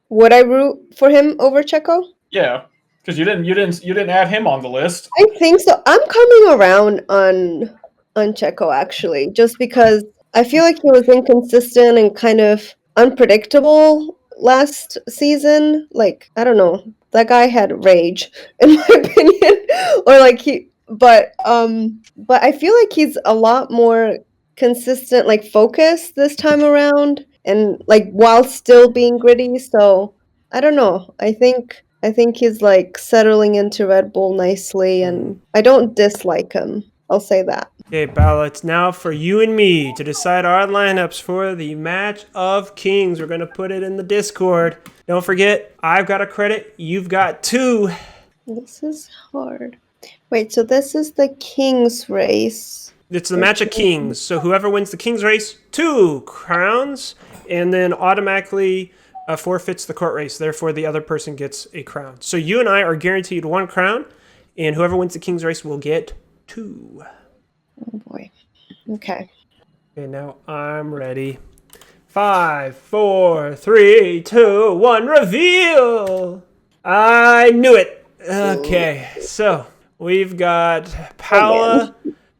Would I root for him over Checo? Yeah, because you didn't add him on the list. I think so. I'm coming around on Checo, actually, just because I feel like he was inconsistent and kind of unpredictable last season. Like, I don't know, that guy had rage, in my opinion, but I feel like he's a lot more consistent, like focused this time around, and like while still being gritty. So I don't know. I think he's like settling into Red Bull nicely, and I don't dislike him. I'll say that. Okay, Paula, it's now for you and me to decide our lineups for the Match of Kings. We're going to put it in the Discord. Don't forget, I've got a credit. You've got 2. This is hard. Wait, so this is the Kings race. It's the Match of Kings. So whoever wins the Kings race, 2 crowns, and then automatically forfeits the court race. Therefore, the other person gets a crown. So you and I are guaranteed 1 crown, and whoever wins the Kings race will get 2. Oh boy. Okay. Okay, now I'm ready. 5, 4, 3, 2, 1, reveal! I knew it. Okay, so we've got Paula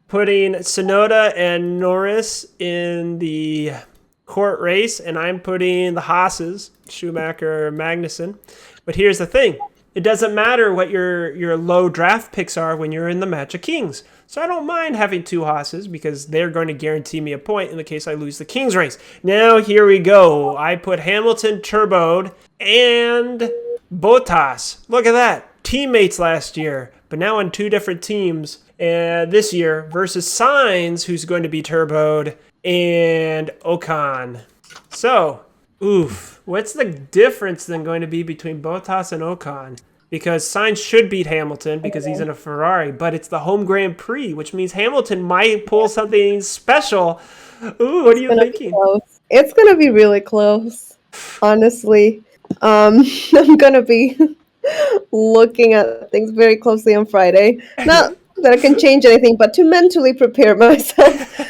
putting Sonoda and Norris in the court race, and I'm putting the Haas's, Schumacher, Magnussen. But here's the thing. It doesn't matter what your low draft picks are when you're in the match of kings. So I don't mind having 2 Haas's because they're going to guarantee me a point in the case I lose the king's race. Now here we go. I put Hamilton turboed and Bottas. Look at that. Teammates last year, but now on 2 different teams this year versus Sainz, who's going to be turboed, and Ocon. So, what's the difference then going to be between Bottas and Ocon? Because Sainz should beat Hamilton because he's in a Ferrari, but it's the home Grand Prix, which means Hamilton might pull something special. Ooh, what are you thinking? It's going to be really close, honestly. I'm going to be looking at things very closely on Friday. Not that I can change anything, but to mentally prepare myself.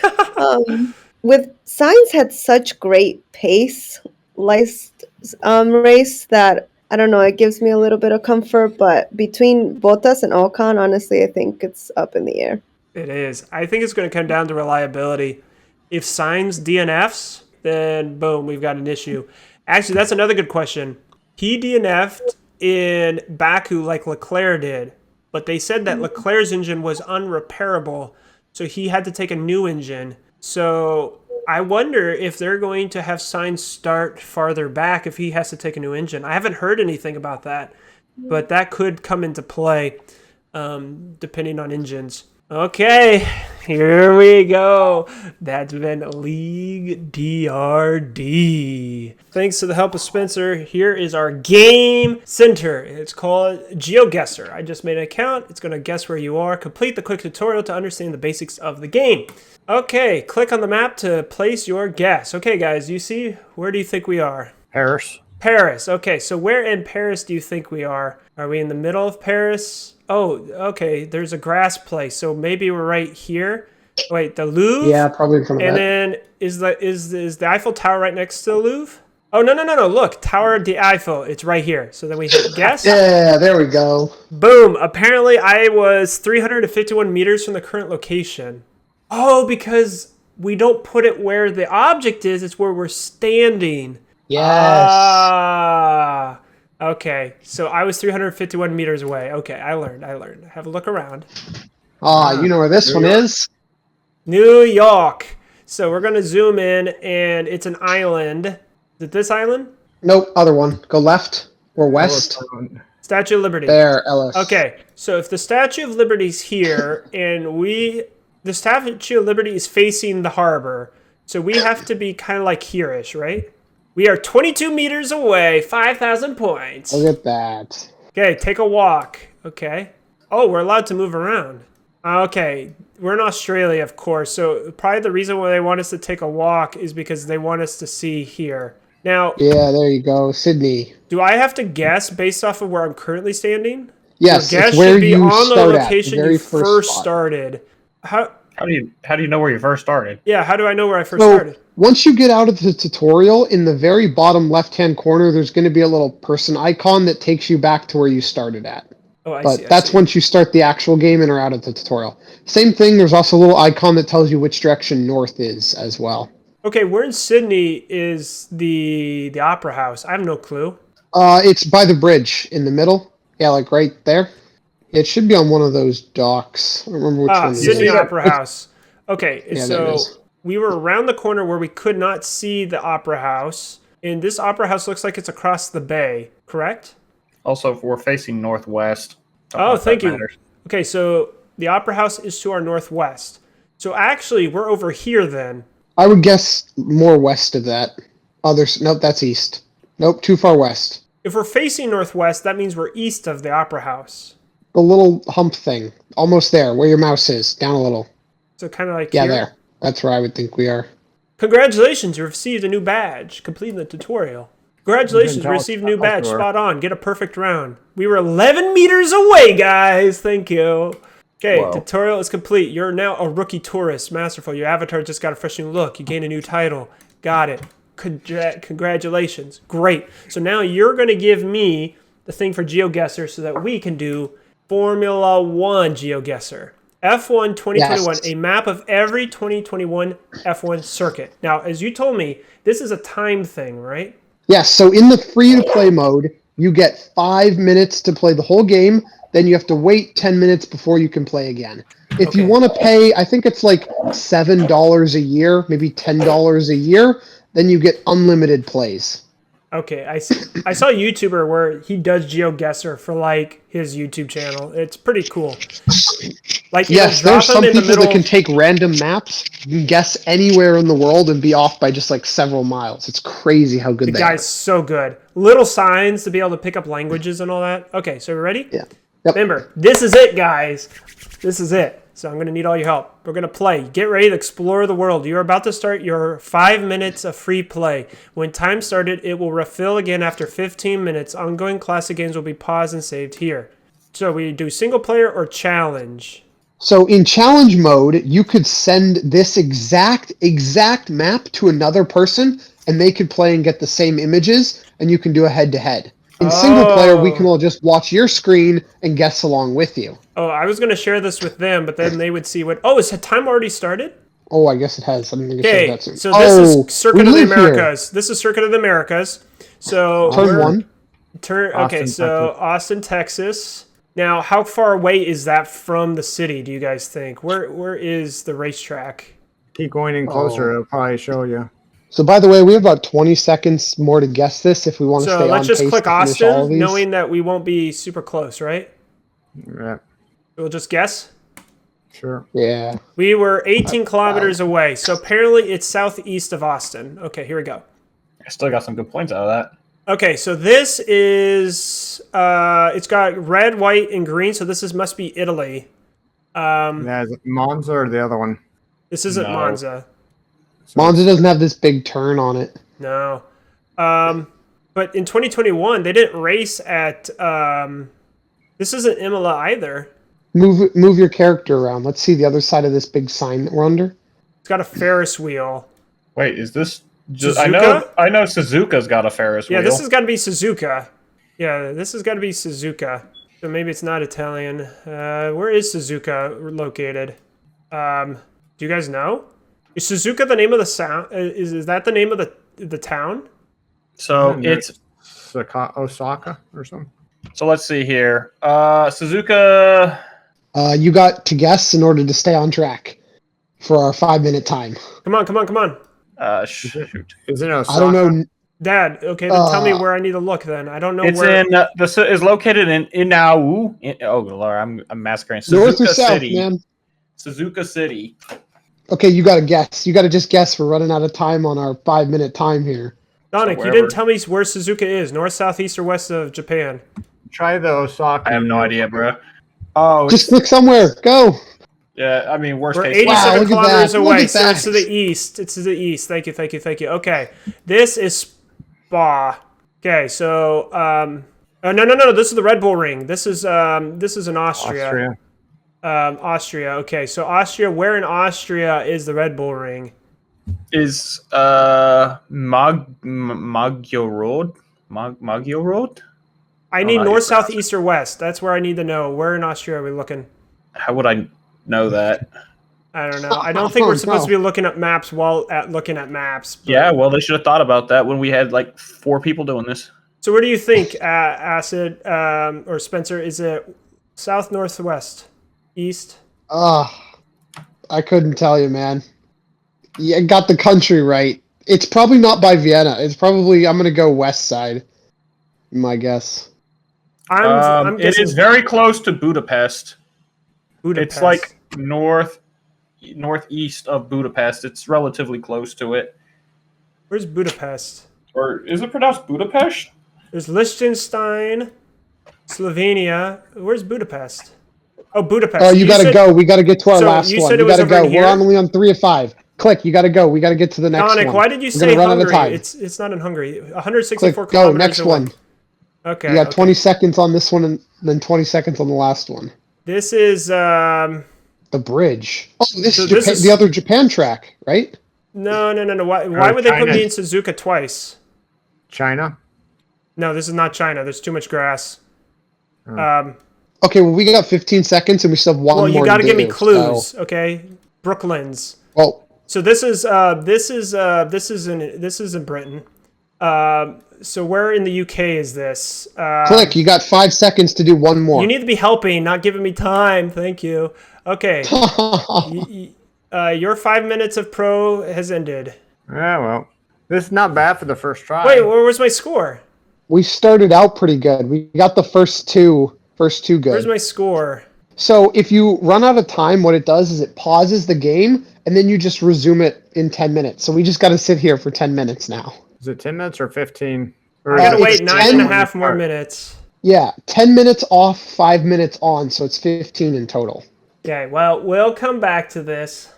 With Sainz had such great pace race that, I don't know, it gives me a little bit of comfort, but between Bottas and Ocon, honestly, I think it's up in the air. It is. I think it's going to come down to reliability. If Sainz DNFs, then boom, we've got an issue. Actually, that's another good question. He DNF'd in Baku like Leclerc did, but they said that Leclerc's engine was unrepairable, so he had to take a new engine. So I wonder if they're going to have Sainz start farther back if he has to take a new engine. I haven't heard anything about that, but that could come into play depending on engines. Okay, here we go. That's been League DRD. Thanks to the help of Spencer, here is our game center. It's called GeoGuessr. I just made an account. It's going to guess where you are. Complete the quick tutorial to understand the basics of the game. Okay, click on the map to place your guess. Okay, guys, you see? Where do you think we are? Paris. Paris. Okay, so where in Paris do you think we are? Are we in the middle of Paris? Oh, okay, there's a grass place, so maybe we're right here. Wait, the Louvre? Yeah, probably in front of and that. then is the Eiffel Tower right next to the Louvre? Oh, no. Look, Tower de Eiffel. It's right here. So then we hit guess. Yeah, there we go. Boom. Apparently, I was 351 meters from the current location. Oh, because we don't put it where the object is. It's where we're standing. Yes. Okay. So I was 351 meters away. Okay, I learned. Have a look around. You know where this one is? New York. So we're going to zoom in, and it's an island. Is it this island? Nope, other one. Go left or west. Statue of Liberty. There, Ellis. Okay, so if the Statue of Liberty's here, and the Statue of Liberty is facing the harbor, so we have to be kind of like here-ish, right? We are 22 meters away, 5,000 points. Look at that. Okay, take a walk. Okay. Oh, we're allowed to move around. Okay, we're in Australia, of course, so probably the reason why they want us to take a walk is because they want us to see here. Now, yeah, there you go, Sydney. Do I have to guess based off of where I'm currently standing? Yes, guess it's where should be you on the start location at, the very you first spot. started. How do you know where you first started? Yeah, how do I know where I first started? Once you get out of the tutorial, in the very bottom left-hand corner, there's going to be a little person icon that takes you back to where you started at. Oh, I But see. that's once you start the actual game and are out of the tutorial. Same thing, there's also a little icon that tells you which direction north is as well. Okay, where in Sydney is the Opera House? I have no clue. It's by the bridge in the middle. Yeah, like right there. It should be on one of those docks. I don't remember which one it is. Sydney Opera House. Okay, Yeah, there it so is. we were around the corner where we could not see the Opera House, and this Opera House looks like it's across the bay, correct? Also, if we're facing northwest. Oh, thank you. Okay, so the Opera House is to our northwest. So actually, we're over here then. I would guess more west of that. Nope, that's east. Nope, too far west. If we're facing northwest, that means we're east of the Opera House. The little hump thing. Almost there, where your mouse is. Down a little. So kind of like Yeah, here. there. That's where I would think we are. Congratulations, you received a new badge. Completing the tutorial. Congratulations, you tell us received a new how badge. close you are. Spot on. Get a perfect round. We were 11 meters away, guys. Thank you. Okay, Whoa. tutorial is complete. You're now a rookie tourist. Masterful. Your avatar just got a fresh new look. You gain a new title. Got it. Congratulations. Great. So now you're going to give me the thing for GeoGuessr so that we can do Formula 1 GeoGuessr. F1 2021, Yes. a map of every 2021 F1 circuit. Now, as you told me, this is a time thing, right? Yes, so in the free-to-play mode, you get 5 minutes to play the whole game. Then you have to wait 10 minutes before you can play again. If you Okay. want to pay, I think it's like $7 a year, maybe $10 a year, then you get unlimited plays. Okay, I saw a YouTuber where he does GeoGuessr for like his YouTube channel. It's pretty cool. Like Yes, it'll there's drop some them in the people middle. that can take random maps, you can guess anywhere in the world and be off by just like several miles. It's crazy how good The they guy's are. so good. Little signs to be able to pick up languages and all that. Okay, so we're ready? Yeah. Yep. Remember, this is it, guys. This is it. So I'm going to need all your help. We're going to play. Get ready to explore the world. You're about to start your 5 minutes of free play. When time started, it will refill again after 15 minutes. Ongoing classic games will be paused and saved here. So we do single player or challenge. So in challenge mode, you could send this exact map to another person, and they could play and get the same images, and you can do a head-to-head. In single player, we can all just watch your screen and guess along with you. Oh, I was going to share this with them, but then they would see what... Oh, is the time already started? Oh, I guess it has. I didn't think it said Okay, that soon. so this is Circuit we of the live here. Americas. This is Circuit of the Americas. So Turn we're- one. Okay, Austin, so Texas. Austin, Texas. Now, how far away is that from the city, do you guys think? Where is the racetrack? Keep going in closer. It'll probably show you. So, by the way, we have about 20 seconds more to guess this if we want to So stay on let's just pace click to finish all of Austin, these. knowing that we won't be super close, right? Yeah, We'll just guess. sure. Yeah. We were 18 kilometers away, so apparently it's southeast of Austin. Okay, here we go. I still got some good points out of that. Okay, so this is it's got red, white, and green. So this must be Italy. Yeah, is it Monza or the other one? This isn't No. Monza. Monza doesn't have this big turn on it. No. But in 2021, they didn't race at. This isn't Imola either. Move your character around. Let's see the other side of this big sign that we're under. It's got a Ferris wheel. Wait, is this just? Suzuka? I know Suzuka's got a Ferris wheel. Yeah, this has got to be Suzuka. Yeah, this has got to be Suzuka. So maybe it's not Italian. Where is Suzuka located? Do you guys know? Is Suzuka the name of the sound? Is that the name of the town? So Yeah, it's Osaka or something. so let's see here. Suzuka. You got to guess in order to stay on track for our 5-minute time. Come on. Shoot. Is it Osaka? I don't know. Dad, okay, then tell me where I need to look then. I don't know It's where. in is located in Inau. Oh Lord, I'm massacring. North or Suzuka south, City. man? Suzuka City. Okay, you got to guess. You got to just guess. We're running out of time on our 5-minute time here. Donick, you wherever. didn't tell me where Suzuka is. North, south, east, or west of Japan. Try the Osaka. I have no idea, bro. Oh, Just click somewhere. Go. yeah. I mean, worst We're case. 87 Wow, look at kilometers that. Look away, at so it's to that. the east. It's to the east. Thank you. Okay, this is Spa. Okay, so oh, no. This is the Red Bull Ring. This is in Austria. Austria. Okay, so Austria. Where in Austria is the Red Bull Ring? Is Maggio Road? Maggio Road? I Oh, need no, north, you're south, right. east, or west. That's where I need to know. Where in Austria are we looking? How would I know that? I don't know. I don't think we're Oh, supposed no. to be looking at maps while looking at maps. but- Yeah, well, they should have thought about that when we had like 4 people doing this. So where do you think, Acid or Spencer? Is it south, north, west, east? I couldn't tell you, man. Yeah, got the country right. It's probably not by Vienna. It's probably, I'm going to go west side. My guess. I'm It guessing is very close to Budapest. Budapest. It's like northeast of Budapest. It's relatively close to it. Where's Budapest? Or is it pronounced Budapest? There's Liechtenstein, Slovenia. Where's Budapest? Oh, Budapest. Oh, you got to said- go. We got to get to our So last you one. said it We was got to over go. here? We're only on 3 of 5. Click. You got to go. We got to get to the next Donick, one. why did you We're say gonna run out of Hungary? time. It's not in Hungary. 164 Click. Go. kilometers Next away. one. Okay. You got okay. 20 seconds on this one and then 20 seconds on the last one. This is The bridge. Oh, this So is this Japan, is- the other Japan track, right? no. Why would they put China. me in Suzuka twice? China. No, this is not China. There's too much grass. Okay, well, we got 15 seconds and we still have one Well, more you got to to give me do, clues, so- okay? Brooklands. Well, So this is in Britain. So where in the UK is this? click. You got 5 seconds to do one more. You need to be helping, not giving me time. Thank you. Okay. Your 5 minutes of pro has ended. Yeah, well, this is not bad for the first try. Wait, where's my score? We started out pretty good. We got the first two good. Where's my score? So if you run out of time, what it does is it pauses the game, and then you just resume it in 10 minutes. So we just got to sit here for 10 minutes now. Is it 10 minutes or 15? Or I gotta is it wait it's 9.5 10 more minutes. Yeah, 10 minutes off, 5 minutes on, so it's 15 in total. Okay, well, we'll come back to this.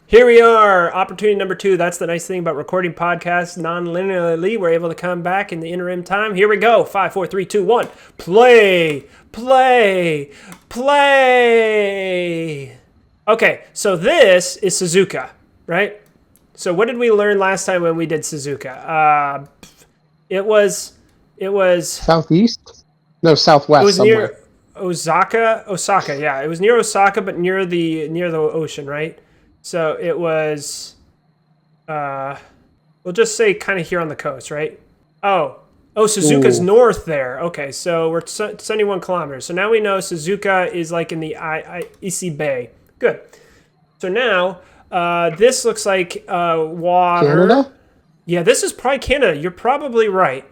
Here we are, opportunity number 2. That's the nice thing about recording podcasts non-linearly. We're able to come back in the interim time. Here we go. 5, 4, 3, 2, 1. Play. Okay, so this is Suzuka, right? So what did we learn last time when we did Suzuka? It was Southeast? No, southwest it was somewhere. near Osaka. Yeah, it was near Osaka, but near the ocean, right? So it was, we'll just say kind of here on the coast, right? Oh, Suzuka's Ooh. north there. Okay, so we're 71 kilometers. So now we know Suzuka is like in the Ise Bay. Good. So now this looks like water. Canada? Yeah, this is probably Canada. You're probably right.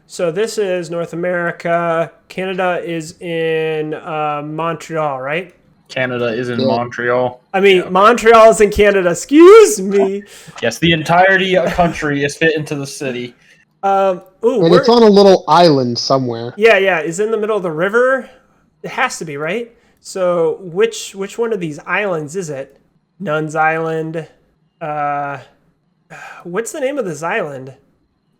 So this is North America. Canada is in Montreal, right? Canada is in Yeah. Montreal. I mean, Montreal is in Canada. Excuse me. Yes, the entirety of country is fit into the city. And it's on a little island somewhere. Yeah. Is in the middle of the river. It has to be, right? So which one of these islands is it? Nuns Island. What's the name of this island?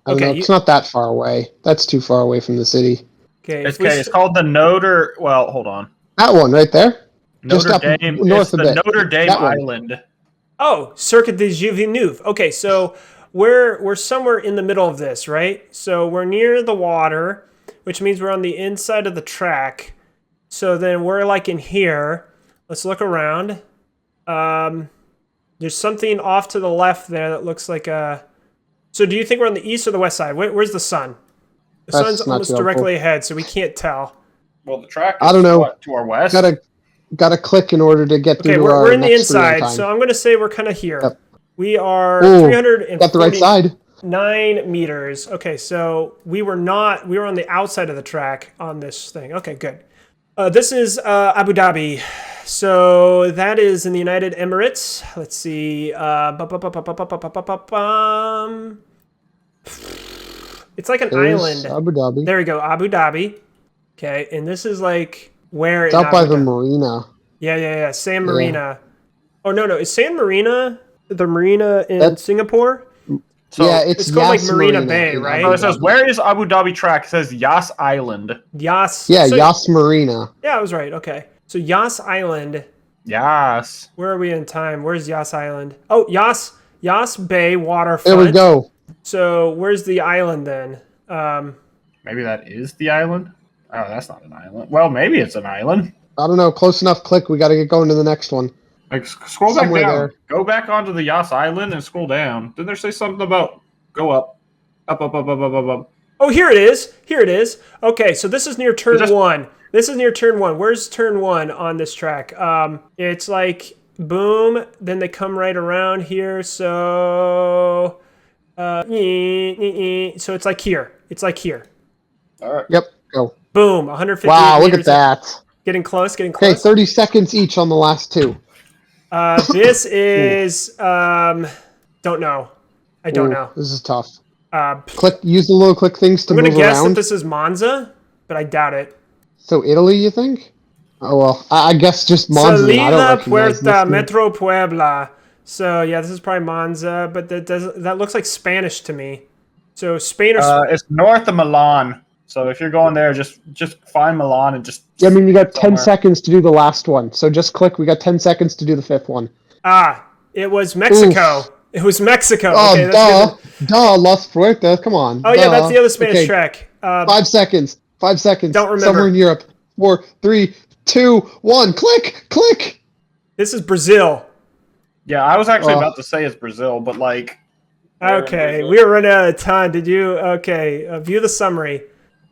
I don't know, it's not that far away. That's too far away from the city. Okay. It's called the Notre. Well, hold on. That one right there? Just Notre up Dame. north It's a the bit. Notre Dame That one. Island. Oh, Circuit de Villeneuve. Okay, so we're somewhere in the middle of this, right? So we're near the water, which means we're on the inside of the track. So then we're like in here. Let's look around. There's something off to the left there that looks like a... So do you think we're on the east or the west side? Where's the sun? The That's sun's not almost too directly ahead, so we can't tell. Well, the track. I don't know. What, to our west. Gotta click in order to get Okay, through we're in the next real inside, time. so I'm going to say we're kind of here. Yep. We are Ooh, 349 got the right side. meters. Okay, so we were on the outside of the track on this thing. Okay, good. This is Abu Dhabi. So that is in the United Emirates. Let's see. It's like an There's island. Abu Dhabi. There we go, Abu Dhabi. Okay, and this is like where It's in out by Abu the Dhabi? marina. Yeah. San Marina. Oh, no. Is San Marina the marina in That's- Singapore? So yeah, it's called, like, Yas Marina Bay, in right? Abu it says, Dhabi. where is Abu Dhabi track? It says Yas Island. Yas. Yeah, so- Yas Marina. Yeah, I was right. Okay. So Yas Island. Yas. Where are we in time? Where's Yas Island? Oh, Yas Bay waterfront. There we go. So where's the island then? Maybe that is the island. Oh, that's not an island. Well, maybe it's an island. I don't know. Close enough. Click. We got to get going to the next one. Like, scroll back Somewhere down. there. Go back onto the Yas Island and scroll down. Didn't there say something about go up? Up. Oh, here it is. Okay, so this is near turn one. Where's turn one on this track? It's like boom, then they come right around here. So, so it's like here. All right. Yep. Go. Boom, 150 Wow, look meters. at that. Getting close. Okay, 30 seconds each on the last two. This is don't know. I don't know. This is tough. I'm Click. Use the little click things to gonna move guess around. that this is Monza, but I doubt it. So Italy, you think? Oh well, I guess just Monza. I don't Salida recognize Puerta this. Metro Puebla. So yeah, this is probably Monza, but that looks like Spanish to me. So Spain or It's north of Milan. So if you're going there, just find Milan and just. Yeah, I mean, you got 10 somewhere. seconds to do the last one. So just click. We got 10 seconds to do the 5th one. It was Mexico. Oof. It was Mexico. Oh, okay, that's good. duh, Las Puertas. Come on. Oh, yeah, duh. that's the other Spanish Okay, track. 5 seconds. 5 seconds. Don't remember. Somewhere in Europe. 4, 3, 2, 1. Click. This is Brazil. Yeah, I was actually about to say it's Brazil, but like. Okay, we were running out of time. Did you? Okay, view the summary.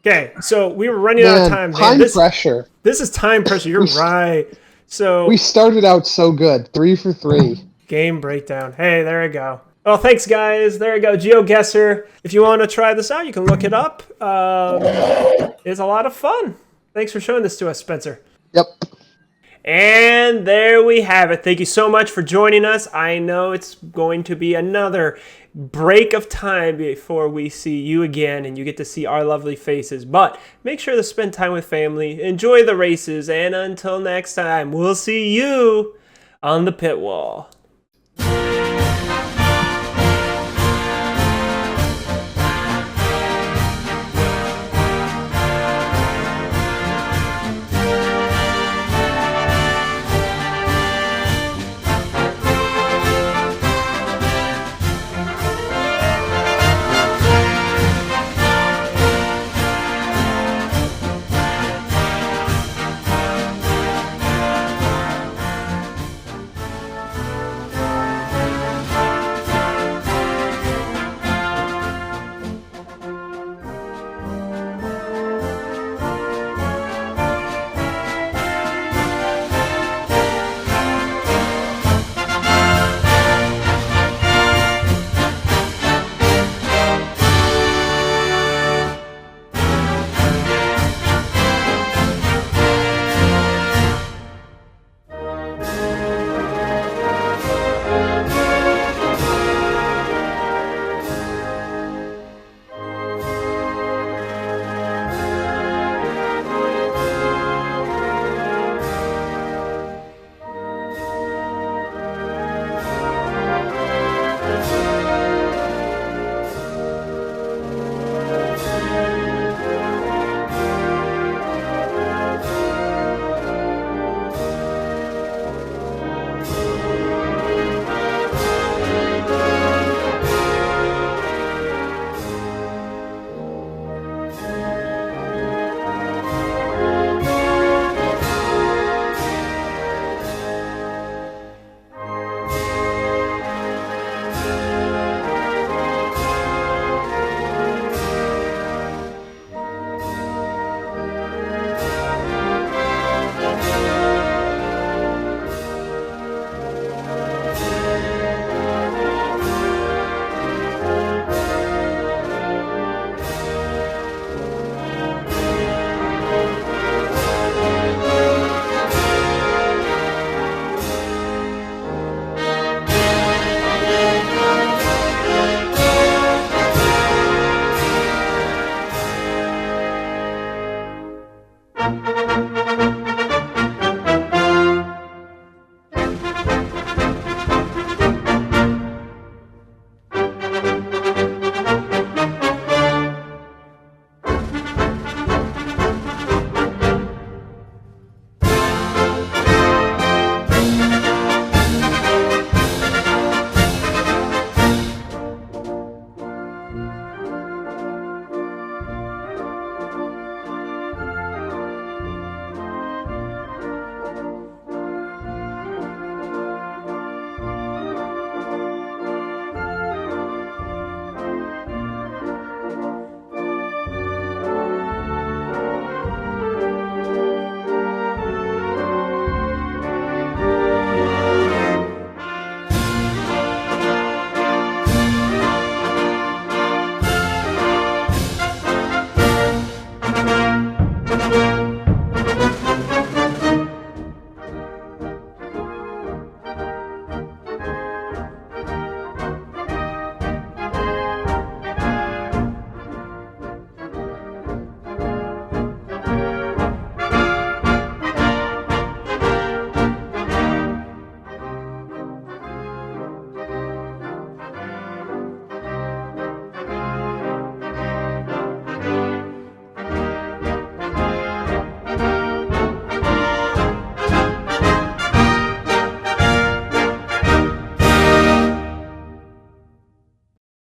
Okay, so we were running out of time. Time pressure. This is time pressure. You're right. So we started out so good. 3 for 3. Game breakdown. Hey, there we go. Well, thanks, guys. There you go. GeoGuessr. If you want to try this out, you can look it up. It's a lot of fun. Thanks for showing this to us, Spencer. Yep. And there we have it. Thank you so much for joining us. I know it's going to be another break of time before we see you again and you get to see our lovely faces. But make sure to spend time with family, enjoy the races, and until next time, we'll see you on the pit wall.